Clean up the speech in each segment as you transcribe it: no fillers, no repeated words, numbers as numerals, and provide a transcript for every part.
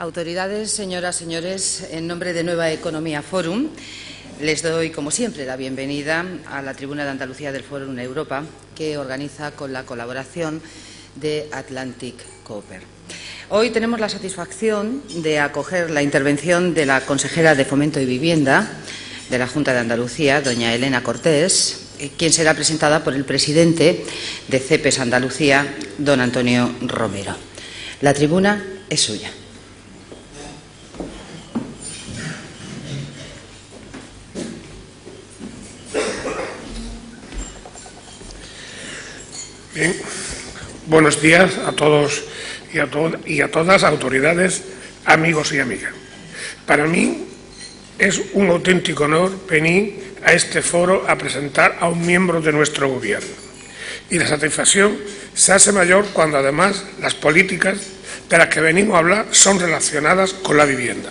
Autoridades, señoras, señores, en nombre de Nueva Economía Forum, les doy, como siempre, la bienvenida a la tribuna de Andalucía del Forum Europa, que organiza con la colaboración de Atlantic Cooper. Hoy tenemos la satisfacción de acoger la intervención de la consejera de Fomento y Vivienda de la Junta de Andalucía, doña Elena Cortés, quien será presentada por el presidente de CEPES Andalucía, don Antonio Romero. La tribuna es suya. Bien, buenos días a todos y a todas, autoridades, amigos y amigas. Para mí es un auténtico honor venir a este foro a presentar a un miembro de nuestro Gobierno. Y la satisfacción se hace mayor cuando además las políticas de las que venimos a hablar son relacionadas con la vivienda,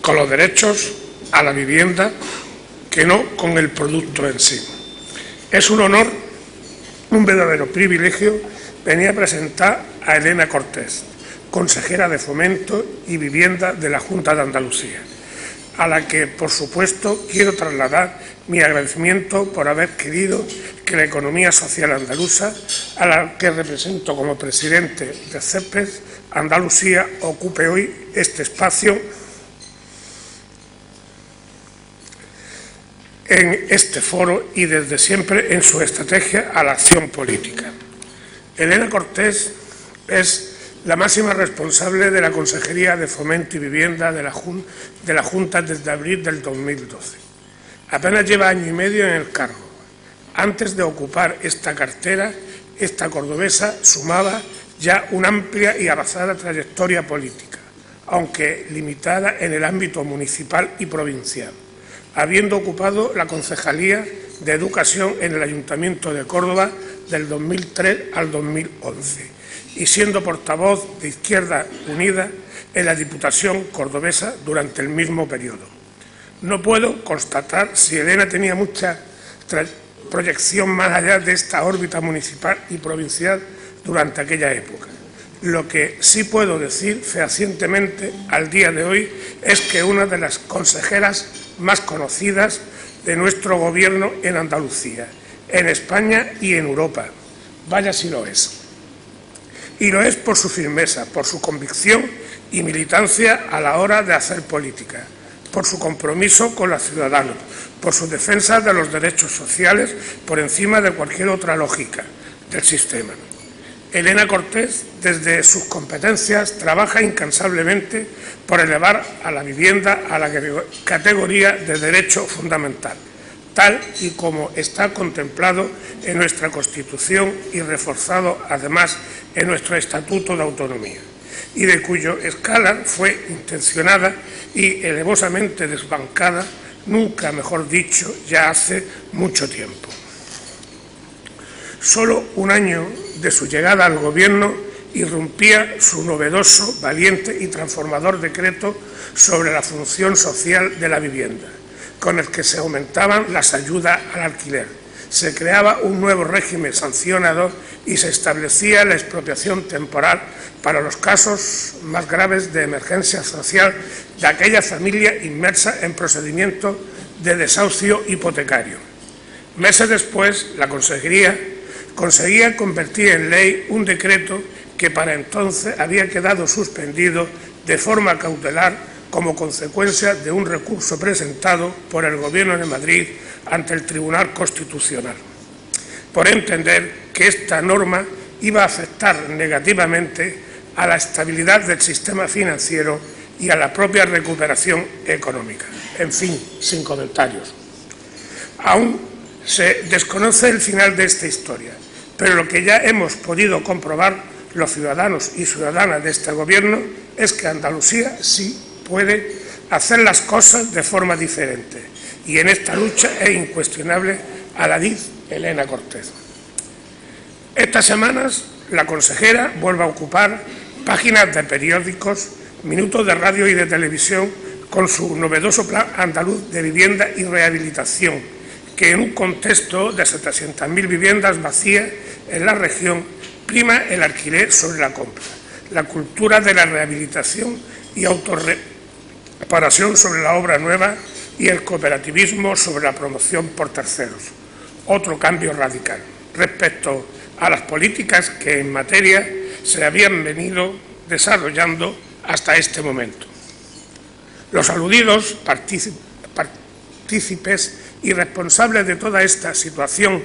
con los derechos a la vivienda, que no con el producto en sí. Es un honor, un verdadero privilegio venir a presentar a Elena Cortés, consejera de Fomento y Vivienda de la Junta de Andalucía, a la que, por supuesto, quiero trasladar mi agradecimiento por haber querido que la economía social andaluza, a la que represento como presidente de CEPES Andalucía, ocupe hoy este espacio en este foro y desde siempre en su estrategia a la acción política. Elena Cortés es la máxima responsable de la Consejería de Fomento y Vivienda de la Junta desde abril del 2012. Apenas lleva año y medio en el cargo. Antes de ocupar esta cartera, esta cordobesa sumaba ya una amplia y avanzada trayectoria política, aunque limitada en el ámbito municipal y provincial, habiendo ocupado la Concejalía de Educación en el Ayuntamiento de Córdoba del 2003 al 2011 y siendo portavoz de Izquierda Unida en la Diputación cordobesa durante el mismo periodo. No puedo constatar si Elena tenía mucha proyección más allá de esta órbita municipal y provincial durante aquella época. Lo que sí puedo decir fehacientemente al día de hoy es que una de las consejeras más conocidas de nuestro Gobierno en Andalucía, en España y en Europa. Vaya si lo es. Y lo es por su firmeza, por su convicción y militancia a la hora de hacer política, por su compromiso con los ciudadanos, por su defensa de los derechos sociales por encima de cualquier otra lógica del sistema. Elena Cortés, desde sus competencias, trabaja incansablemente por elevar a la vivienda a la categoría de derecho fundamental, tal y como está contemplado en nuestra Constitución y reforzado, además, en nuestro Estatuto de Autonomía, y de cuyo escala fue intencionada y elevosamente desbancada, nunca mejor dicho, ya hace mucho tiempo. Solo un año de su llegada al Gobierno irrumpía su novedoso, valiente y transformador decreto sobre la función social de la vivienda, con el que se aumentaban las ayudas al alquiler, se creaba un nuevo régimen sancionador y se establecía la expropiación temporal para los casos más graves de emergencia social de aquella familia inmersa en procedimientos de desahucio hipotecario. Meses después, la Consejería conseguía convertir en ley un decreto que para entonces había quedado suspendido de forma cautelar como consecuencia de un recurso presentado por el Gobierno de Madrid ante el Tribunal Constitucional, por entender que esta norma iba a afectar negativamente a la estabilidad del sistema financiero y a la propia recuperación económica. En fin, sin comentarios. Aún se desconoce el final de esta historia, pero lo que ya hemos podido comprobar los ciudadanos y ciudadanas de este Gobierno es que Andalucía sí puede hacer las cosas de forma diferente, y en esta lucha es incuestionable a la DIF Elena Cortés. Estas semanas la consejera vuelve a ocupar páginas de periódicos, minutos de radio y de televisión con su novedoso Plan Andaluz de Vivienda y Rehabilitación, que en un contexto de 700.000 viviendas vacías en la región prima el alquiler sobre la compra, la cultura de la rehabilitación y autorreparación sobre la obra nueva y el cooperativismo sobre la promoción por terceros. Otro cambio radical respecto a las políticas que en materia se habían venido desarrollando hasta este momento. Los aludidos partícipes y responsables de toda esta situación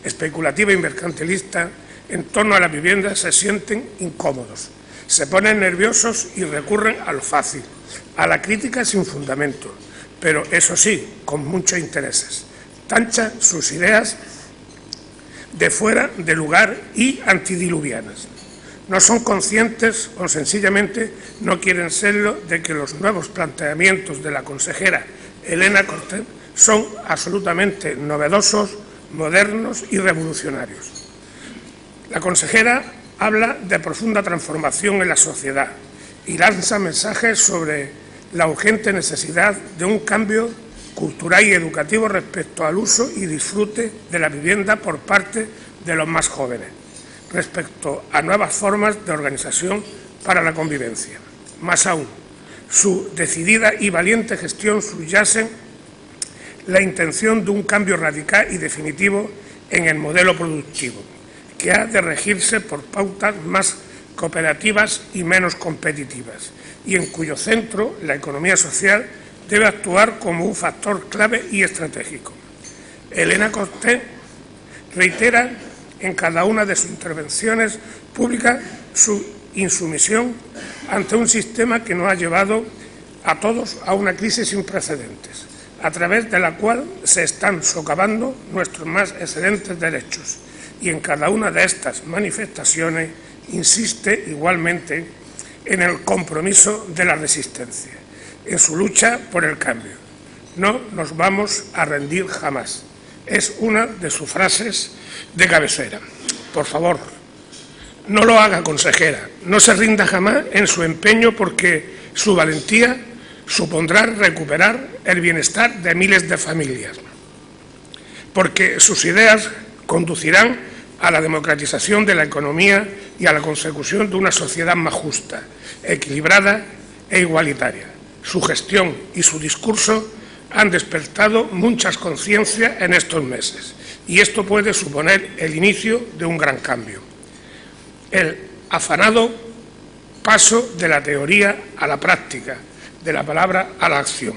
especulativa y mercantilista en torno a la vivienda se sienten incómodos, se ponen nerviosos y recurren a lo fácil, a la crítica sin fundamento, pero eso sí, con muchos intereses. Tanchan sus ideas de fuera de lugar y antidiluvianas. No son conscientes o sencillamente no quieren serlo de que los nuevos planteamientos de la consejera Elena Cortés son absolutamente novedosos, modernos y revolucionarios. La consejera habla de profunda transformación en la sociedad y lanza mensajes sobre la urgente necesidad de un cambio cultural y educativo respecto al uso y disfrute de la vivienda por parte de los más jóvenes, respecto a nuevas formas de organización para la convivencia. Más aún, su decidida y valiente gestión subyace la intención de un cambio radical y definitivo en el modelo productivo, que ha de regirse por pautas más cooperativas y menos competitivas, y en cuyo centro la economía social debe actuar como un factor clave y estratégico. Elena Cortés reitera en cada una de sus intervenciones públicas su insumisión ante un sistema que nos ha llevado a todos a una crisis sin precedentes, a través de la cual se están socavando nuestros más excelentes derechos, y en cada una de estas manifestaciones insiste igualmente en el compromiso de la resistencia, en su lucha por el cambio. No nos vamos a rendir jamás. Es una de sus frases de cabecera. Por favor, no lo haga, consejera. No se rinda jamás en su empeño, porque su valentía supondrá recuperar el bienestar de miles de familias, porque sus ideas conducirán a la democratización de la economía y a la consecución de una sociedad más justa, equilibrada e igualitaria. Su gestión y su discurso han despertado muchas conciencias en estos meses, y esto puede suponer el inicio de un gran cambio. El afanado paso de la teoría a la práctica, de la palabra a la acción.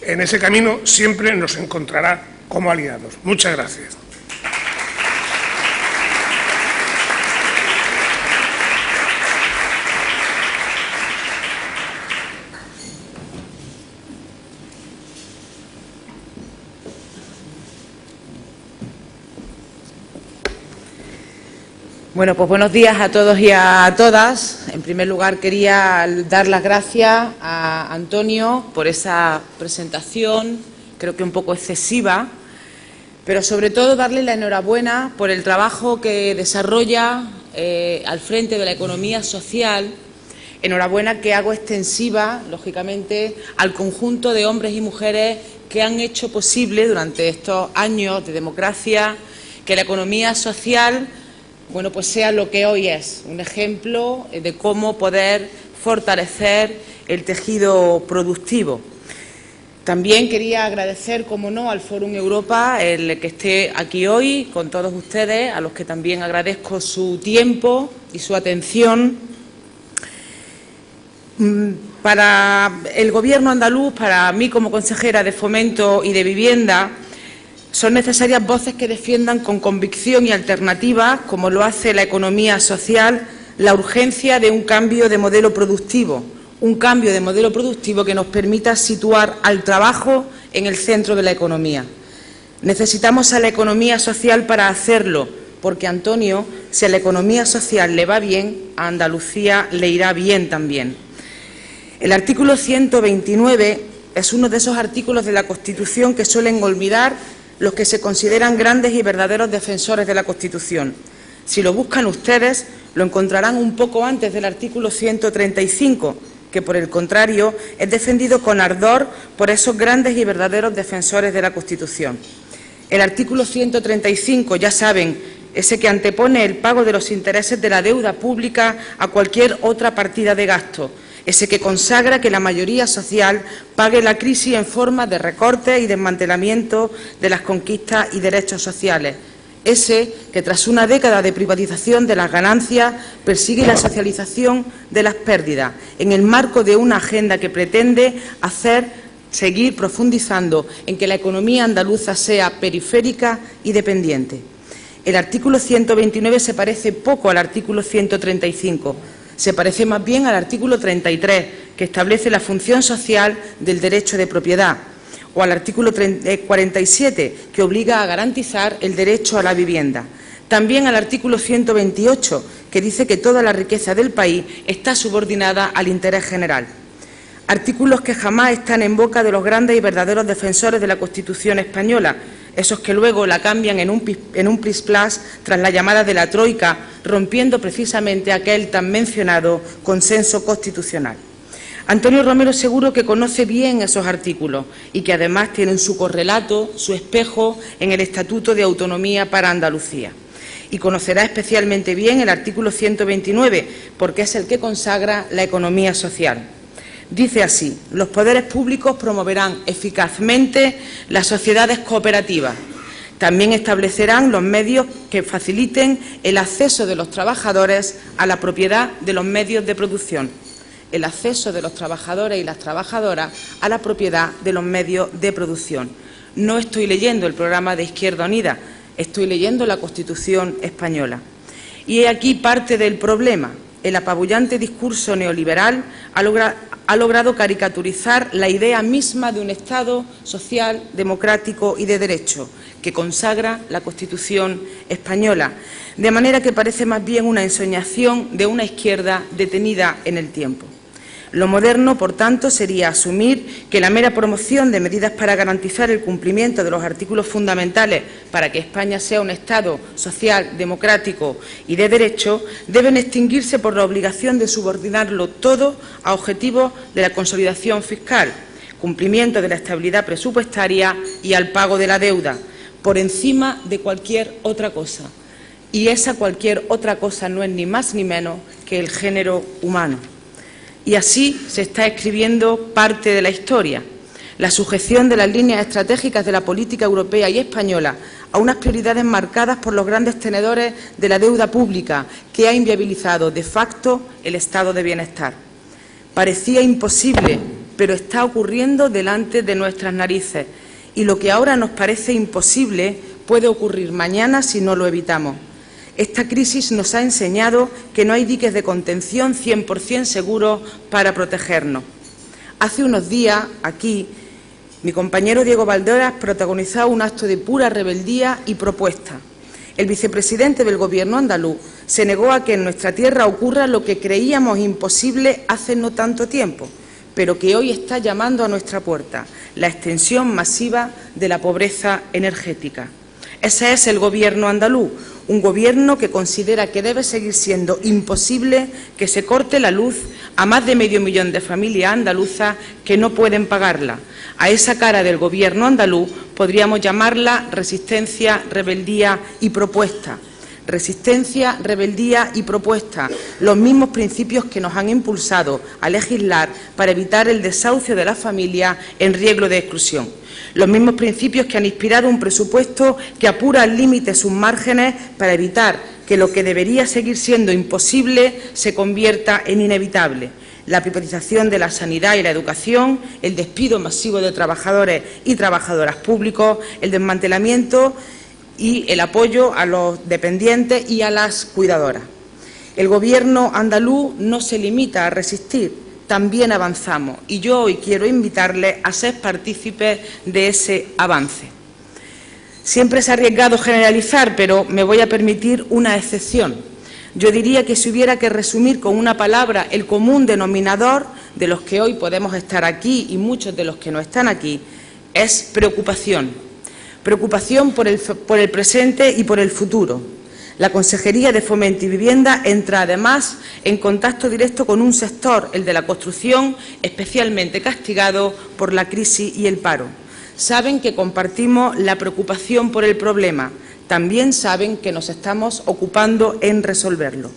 En ese camino siempre nos encontrará como aliados. Muchas gracias. Bueno, pues buenos días a todos y a todas. En primer lugar, quería dar las gracias a Antonio por esa presentación, creo que un poco excesiva, pero sobre todo darle la enhorabuena por el trabajo que desarrolla al frente de la economía social. Enhorabuena que hago extensiva, lógicamente, al conjunto de hombres y mujeres que han hecho posible durante estos años de democracia que la economía social, bueno, pues sea lo que hoy es, un ejemplo de cómo poder fortalecer el tejido productivo. También quería agradecer, como no, al Fórum Europa el que esté aquí hoy con todos ustedes, a los que también agradezco su tiempo y su atención. Para el Gobierno andaluz, para mí como consejera de Fomento y de Vivienda, son necesarias voces que defiendan con convicción y alternativas, como lo hace la economía social, la urgencia de un cambio de modelo productivo, que nos permita situar al trabajo en el centro de la economía. Necesitamos a la economía social para hacerlo, porque, Antonio, si a la economía social le va bien, a Andalucía le irá bien también. El artículo 129 es uno de esos artículos de la Constitución que suelen olvidar los que se consideran grandes y verdaderos defensores de la Constitución. Si lo buscan ustedes, lo encontrarán un poco antes del artículo 135, que, por el contrario, es defendido con ardor por esos grandes y verdaderos defensores de la Constitución. El artículo 135, ya saben, ese que antepone el pago de los intereses de la deuda pública a cualquier otra partida de gasto. ese que consagra que la mayoría social pague la crisis en forma de recortes y desmantelamiento de las conquistas y derechos sociales, ese que tras una década de privatización de las ganancias persigue la socialización de las pérdidas en el marco de una agenda que pretende seguir profundizando en que la economía andaluza sea periférica y dependiente. El artículo 129 se parece poco al artículo 135, se parece más bien al artículo 33, que establece la función social del derecho de propiedad, o al artículo 47, que obliga a garantizar el derecho a la vivienda. También al artículo 128, que dice que toda la riqueza del país está subordinada al interés general. Artículos que jamás están en boca de los grandes y verdaderos defensores de la Constitución española, esos que luego la cambian en un plis-plas tras la llamada de la Troika, rompiendo precisamente aquel tan mencionado consenso constitucional. Antonio Romero seguro que conoce bien esos artículos y que además tienen su correlato, su espejo en el Estatuto de Autonomía para Andalucía. Y conocerá especialmente bien el artículo 129, porque es el que consagra la economía social. Dice así: los poderes públicos promoverán eficazmente las sociedades cooperativas. También establecerán los medios que faciliten el acceso de los trabajadores a la propiedad de los medios de producción. El acceso de los trabajadores y las trabajadoras a la propiedad de los medios de producción. No estoy leyendo el programa de Izquierda Unida, estoy leyendo la Constitución española. Y he aquí parte del problema. El apabullante discurso neoliberal ha logrado caricaturizar la idea misma de un Estado social, democrático y de derecho, que consagra la Constitución española, de manera que parece más bien una ensoñación de una izquierda detenida en el tiempo. Lo moderno, por tanto, sería asumir que la mera promoción de medidas para garantizar el cumplimiento de los artículos fundamentales para que España sea un Estado social, democrático y de derecho deben extinguirse por la obligación de subordinarlo todo a objetivos de la consolidación fiscal, cumplimiento de la estabilidad presupuestaria y al pago de la deuda, por encima de cualquier otra cosa. Y esa cualquier otra cosa no es ni más ni menos que el género humano. Y así se está escribiendo parte de la historia, la sujeción de las líneas estratégicas de la política europea y española a unas prioridades marcadas por los grandes tenedores de la deuda pública, que ha inviabilizado de facto el estado de bienestar. Parecía imposible, pero está ocurriendo delante de nuestras narices, y lo que ahora nos parece imposible puede ocurrir mañana si no lo evitamos. Esta crisis nos ha enseñado que no hay diques de contención 100% seguros para protegernos. Hace unos días, aquí, mi compañero Diego Valderas protagonizaba un acto de pura rebeldía y propuesta. El vicepresidente del Gobierno andaluz se negó a que en nuestra tierra ocurra lo que creíamos imposible hace no tanto tiempo, pero que hoy está llamando a nuestra puerta: la extensión masiva de la pobreza energética. Ese es el Gobierno andaluz, un Gobierno que considera que debe seguir siendo imposible que se corte la luz a más de medio millón de familias andaluzas que no pueden pagarla. A esa cara del Gobierno andaluz podríamos llamarla resistencia, rebeldía y propuesta. Resistencia, rebeldía y propuesta, los mismos principios que nos han impulsado a legislar para evitar el desahucio de las familias en riesgo de exclusión. Los mismos principios que han inspirado un presupuesto que apura al límite sus márgenes para evitar que lo que debería seguir siendo imposible se convierta en inevitable. La privatización de la sanidad y la educación, el despido masivo de trabajadores y trabajadoras públicos, el desmantelamiento y el apoyo a los dependientes y a las cuidadoras. El Gobierno andaluz no se limita a resistir, también avanzamos, y yo hoy quiero invitarles a ser partícipes de ese avance. Siempre se ha arriesgado generalizar, pero me voy a permitir una excepción. Yo diría que si hubiera que resumir con una palabra el común denominador de los que hoy podemos estar aquí y muchos de los que no están aquí, es preocupación. Preocupación por el presente y por el futuro. La Consejería de Fomento y Vivienda entra, además, en contacto directo con un sector, el de la construcción, especialmente castigado por la crisis y el paro. Saben que compartimos la preocupación por el problema. También saben que nos estamos ocupando en resolverlo.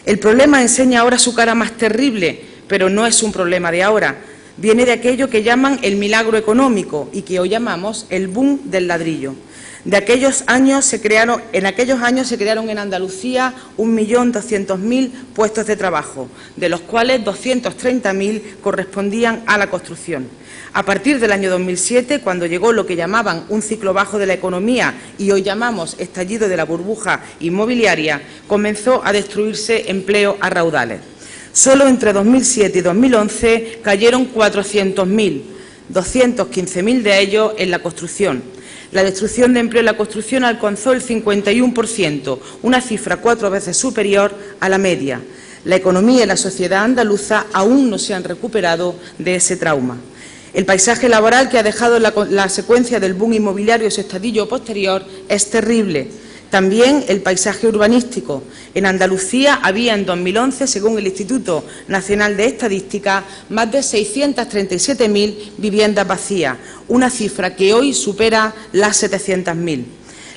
El problema enseña ahora su cara más terrible, pero no es un problema de ahora. Viene de aquello que llaman el milagro económico y que hoy llamamos el boom del ladrillo. En aquellos años se crearon en Andalucía 1.200.000 puestos de trabajo, de los cuales 230.000 correspondían a la construcción. A partir del año 2007, cuando llegó lo que llamaban un ciclo bajo de la economía y hoy llamamos estallido de la burbuja inmobiliaria, comenzó a destruirse empleo a raudales. Solo entre 2007 y 2011 cayeron 400.000, 215.000 de ellos en la construcción. La destrucción de empleo en la construcción alcanzó el 51%, una cifra 4 veces superior a la media. La economía y la sociedad andaluza aún no se han recuperado de ese trauma. El paisaje laboral que ha dejado la secuencia del boom inmobiliario y su estadio posterior es terrible. También el paisaje urbanístico. En Andalucía había en 2011, según el Instituto Nacional de Estadística, más de 637.000 viviendas vacías, una cifra que hoy supera las 700.000.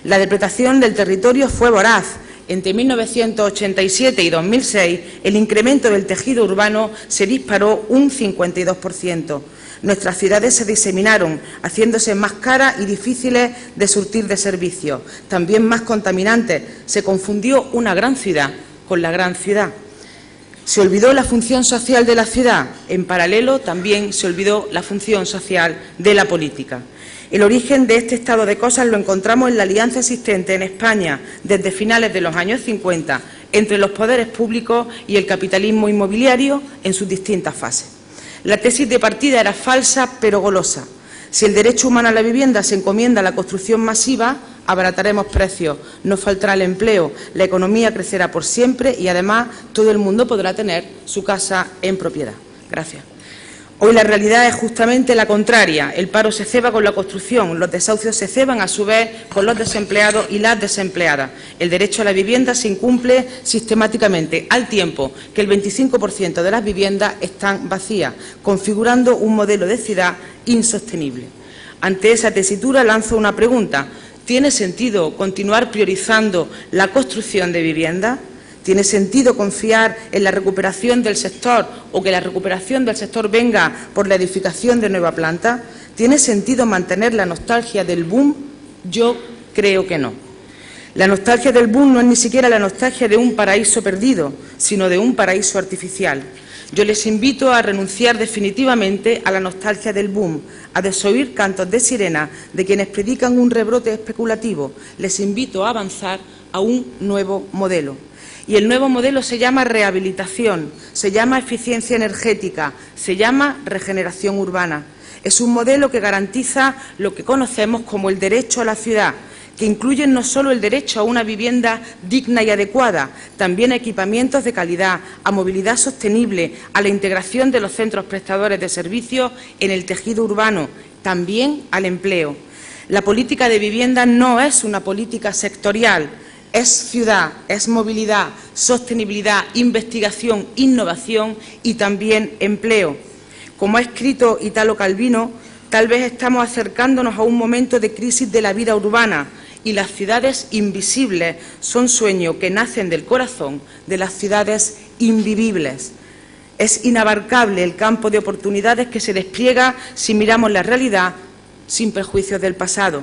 La depredación del territorio fue voraz. Entre 1987 y 2006, el incremento del tejido urbano se disparó un 52%. Nuestras ciudades se diseminaron, haciéndose más caras y difíciles de surtir de servicios, también más contaminantes. Se confundió una gran ciudad con la gran ciudad. Se olvidó la función social de la ciudad. En paralelo, también se olvidó la función social de la política. El origen de este estado de cosas lo encontramos en la alianza existente en España desde finales de los años 50 entre los poderes públicos y el capitalismo inmobiliario en sus distintas fases. La tesis de partida era falsa pero golosa. Si el derecho humano a la vivienda se encomienda a la construcción masiva, abarataremos precios, nos faltará el empleo, la economía crecerá por siempre y además todo el mundo podrá tener su casa en propiedad. Gracias. Hoy la realidad es justamente la contraria. El paro se ceba con la construcción, los desahucios se ceban a su vez con los desempleados y las desempleadas. El derecho a la vivienda se incumple sistemáticamente, al tiempo que el 25% de las viviendas están vacías, configurando un modelo de ciudad insostenible. Ante esa tesitura lanzo una pregunta. ¿Tiene sentido continuar priorizando la construcción de viviendas? ¿Tiene sentido confiar en la recuperación del sector o que la recuperación del sector venga por la edificación de nueva planta? ¿Tiene sentido mantener la nostalgia del boom? Yo creo que no. La nostalgia del boom no es ni siquiera la nostalgia de un paraíso perdido, sino de un paraíso artificial. Yo les invito a renunciar definitivamente a la nostalgia del boom, a desoír cantos de sirena de quienes predican un rebrote especulativo. Les invito a avanzar a un nuevo modelo. Y el nuevo modelo se llama rehabilitación, se llama eficiencia energética, se llama regeneración urbana. Es un modelo que garantiza lo que conocemos como el derecho a la ciudad, que incluye no solo el derecho a una vivienda digna y adecuada, también a equipamientos de calidad, a movilidad sostenible, a la integración de los centros prestadores de servicios en el tejido urbano, también al empleo. La política de vivienda no es una política sectorial, es ciudad, es movilidad, sostenibilidad, investigación, innovación y también empleo. Como ha escrito Italo Calvino, tal vez estamos acercándonos a un momento de crisis de la vida urbana y las ciudades invisibles son sueños que nacen del corazón de las ciudades invivibles. Es inabarcable el campo de oportunidades que se despliega si miramos la realidad sin prejuicios del pasado,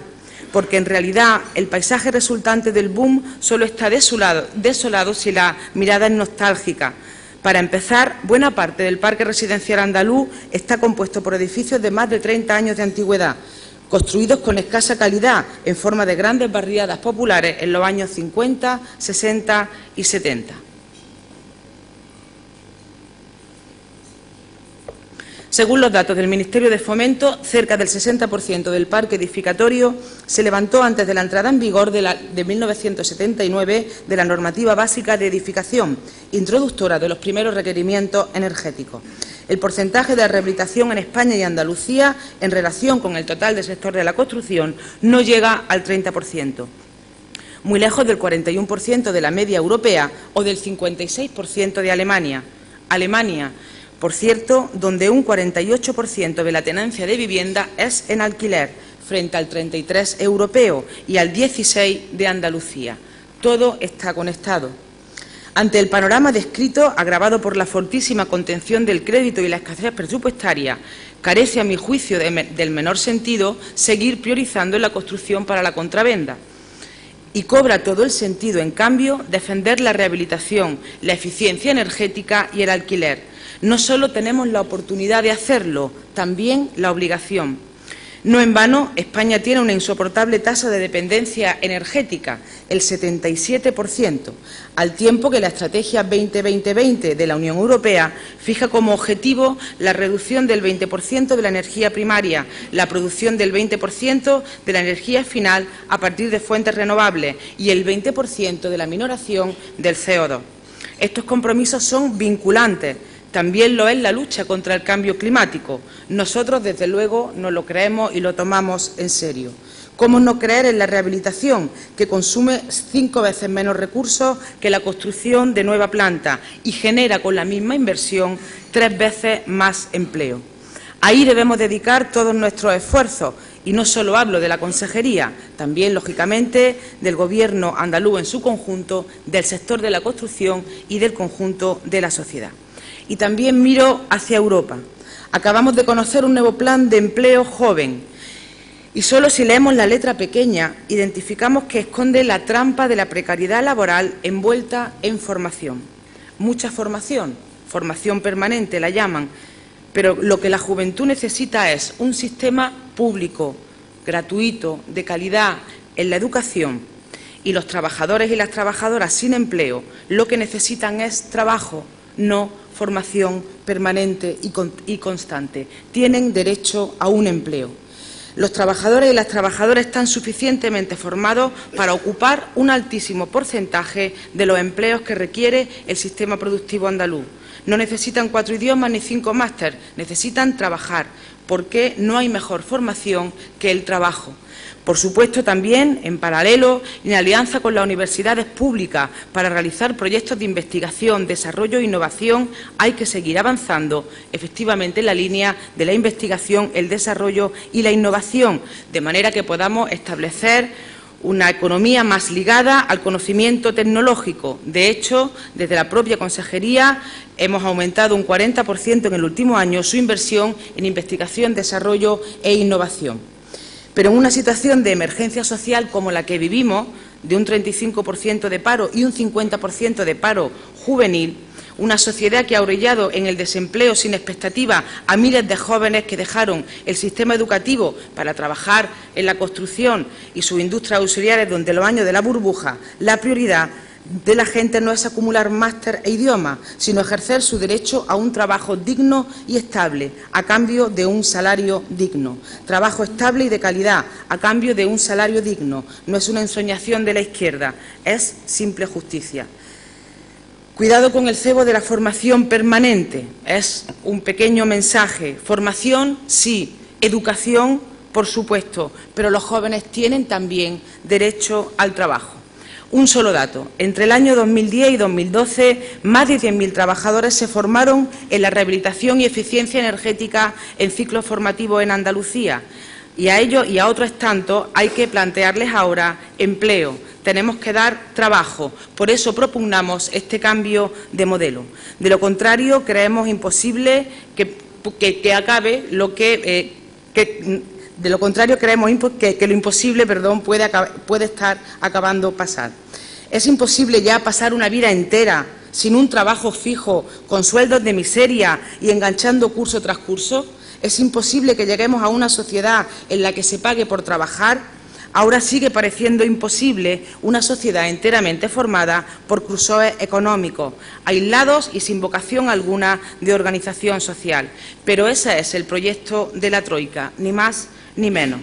porque en realidad el paisaje resultante del boom solo está desolado si la mirada es nostálgica. Para empezar, buena parte del parque residencial andaluz está compuesto por edificios de más de 30 años de antigüedad, construidos con escasa calidad, en forma de grandes barriadas populares en los años 50, 60 y 70. Según los datos del Ministerio de Fomento, cerca del 60% del parque edificatorio se levantó antes de la entrada en vigor de 1979 de la normativa básica de edificación, introductora de los primeros requerimientos energéticos. El porcentaje de rehabilitación en España y Andalucía, en relación con el total del sector de la construcción, no llega al 30%. Muy lejos del 41% de la media europea o del 56% de Alemania. Alemania, por cierto, donde un 48% de la tenencia de vivienda es en alquiler, frente al 33% europeo y al 16% de Andalucía. Todo está conectado. Ante el panorama descrito, agravado por la fortísima contención del crédito y la escasez presupuestaria, carece, a mi juicio, del menor sentido seguir priorizando en la construcción para la compravenda. Y cobra todo el sentido, en cambio, defender la rehabilitación, la eficiencia energética y el alquiler. No solo tenemos la oportunidad de hacerlo, también la obligación. No en vano, España tiene una insoportable tasa de dependencia energética, el 77%, al tiempo que la Estrategia 2020 de la Unión Europea fija como objetivo la reducción del 20% de la energía primaria, la producción del 20% de la energía final a partir de fuentes renovables y el 20% de la minoración del CO2. Estos compromisos son vinculantes. También lo es la lucha contra el cambio climático. Nosotros, desde luego, nos lo creemos y lo tomamos en serio. ¿Cómo no creer en la rehabilitación, que consume 5 veces menos recursos que la construcción de nueva planta y genera con la misma inversión 3 veces más empleo? Ahí debemos dedicar todos nuestros esfuerzos, y no solo hablo de la Consejería, también, lógicamente, del Gobierno andaluz en su conjunto, del sector de la construcción y del conjunto de la sociedad. Y también miro hacia Europa. Acabamos de conocer un nuevo plan de empleo joven y solo si leemos la letra pequeña identificamos que esconde la trampa de la precariedad laboral envuelta en formación. Mucha formación, formación permanente la llaman, pero lo que la juventud necesita es un sistema público, gratuito, de calidad en la educación, y los trabajadores y las trabajadoras sin empleo lo que necesitan es trabajo, no formación permanente y constante. Tienen derecho a un empleo. Los trabajadores y las trabajadoras están suficientemente formados para ocupar un altísimo porcentaje de los empleos que requiere el sistema productivo andaluz. No necesitan 4 idiomas ni 5 máster, necesitan trabajar, porque no hay mejor formación que el trabajo. Por supuesto, también, en paralelo y en alianza con las universidades públicas para realizar proyectos de investigación, desarrollo e innovación, hay que seguir avanzando efectivamente en la línea de la investigación, el desarrollo y la innovación, de manera que podamos establecer una economía más ligada al conocimiento tecnológico. De hecho, desde la propia Consejería hemos aumentado un 40% en el último año su inversión en investigación, desarrollo e innovación. Pero en una situación de emergencia social como la que vivimos, de un 35% de paro y un 50% de paro juvenil, una sociedad que ha orillado en el desempleo sin expectativa a miles de jóvenes que dejaron el sistema educativo para trabajar en la construcción y sus industrias auxiliares durante los años de la burbuja, la prioridad de la gente no es acumular máster e idiomas, sino ejercer su derecho a un trabajo digno y estable, a cambio de un salario digno. Trabajo estable y de calidad, a cambio de un salario digno. No es una ensoñación de la izquierda, es simple justicia. Cuidado con el cebo de la formación permanente, es un pequeño mensaje. Formación, sí. Educación, por supuesto, pero los jóvenes tienen también derecho al trabajo. Un solo dato. Entre el año 2010 y 2012, más de 100.000 trabajadores se formaron en la rehabilitación y eficiencia energética en ciclos formativos en Andalucía. Y a ellos y a otros tantos hay que plantearles ahora empleo. Tenemos que dar trabajo. Por eso propugnamos este cambio de modelo. De lo contrario, creemos imposible que acabe lo que... De lo contrario, creemos que lo imposible puede estar acabando pasar. Es imposible ya pasar una vida entera sin un trabajo fijo, con sueldos de miseria y enganchando curso tras curso. Es imposible que lleguemos a una sociedad en la que se pague por trabajar. Ahora sigue pareciendo imposible una sociedad enteramente formada por crusoes económicos, aislados y sin vocación alguna de organización social. Pero ese es el proyecto de la Troika, ni más ni menos.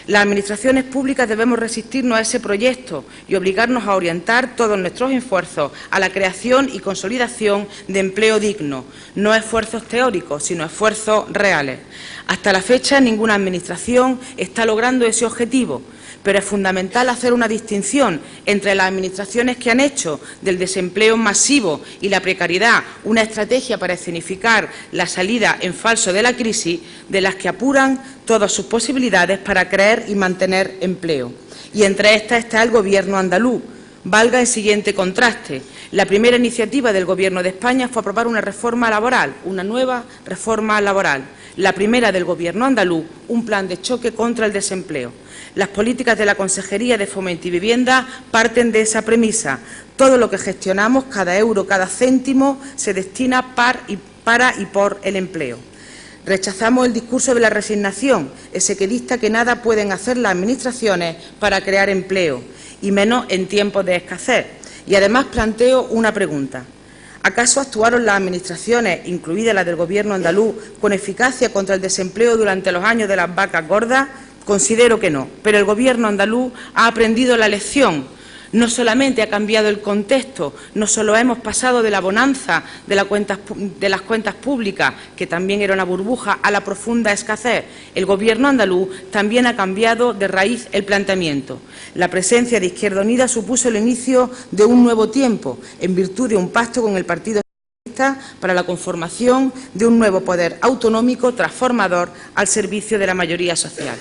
Las administraciones públicas debemos resistirnos a ese proyecto y obligarnos a orientar todos nuestros esfuerzos a la creación y consolidación de empleo digno, no esfuerzos teóricos, sino esfuerzos reales. Hasta la fecha, ninguna administración está logrando ese objetivo, pero es fundamental hacer una distinción entre las administraciones que han hecho del desempleo masivo y la precariedad una estrategia para escenificar la salida en falso de la crisis, de las que apuran todas sus posibilidades para crear y mantener empleo. Y entre estas está el Gobierno andaluz, Valga el siguiente contraste. La primera iniciativa del Gobierno de España fue aprobar una reforma laboral, una nueva reforma laboral. La primera del Gobierno andaluz, un plan de choque contra el desempleo. Las políticas de la Consejería de Fomento y Vivienda parten de esa premisa. Todo lo que gestionamos, cada euro, cada céntimo, se destina para y por el empleo. Rechazamos el discurso de la resignación, ese que dicta que nada pueden hacer las administraciones para crear empleo, y menos en tiempos de escasez. Y además planteo una pregunta. ¿Acaso actuaron las administraciones, incluida la del Gobierno andaluz, con eficacia contra el desempleo durante los años de las vacas gordas? Considero que no, pero el Gobierno andaluz ha aprendido la lección. No solamente ha cambiado el contexto, no solo hemos pasado de la bonanza de las cuentas públicas, que también era una burbuja, a la profunda escasez. El Gobierno andaluz también ha cambiado de raíz el planteamiento. La presencia de Izquierda Unida supuso el inicio de un nuevo tiempo, en virtud de un pacto con el Partido Socialista para la conformación de un nuevo poder autonómico transformador al servicio de la mayoría social.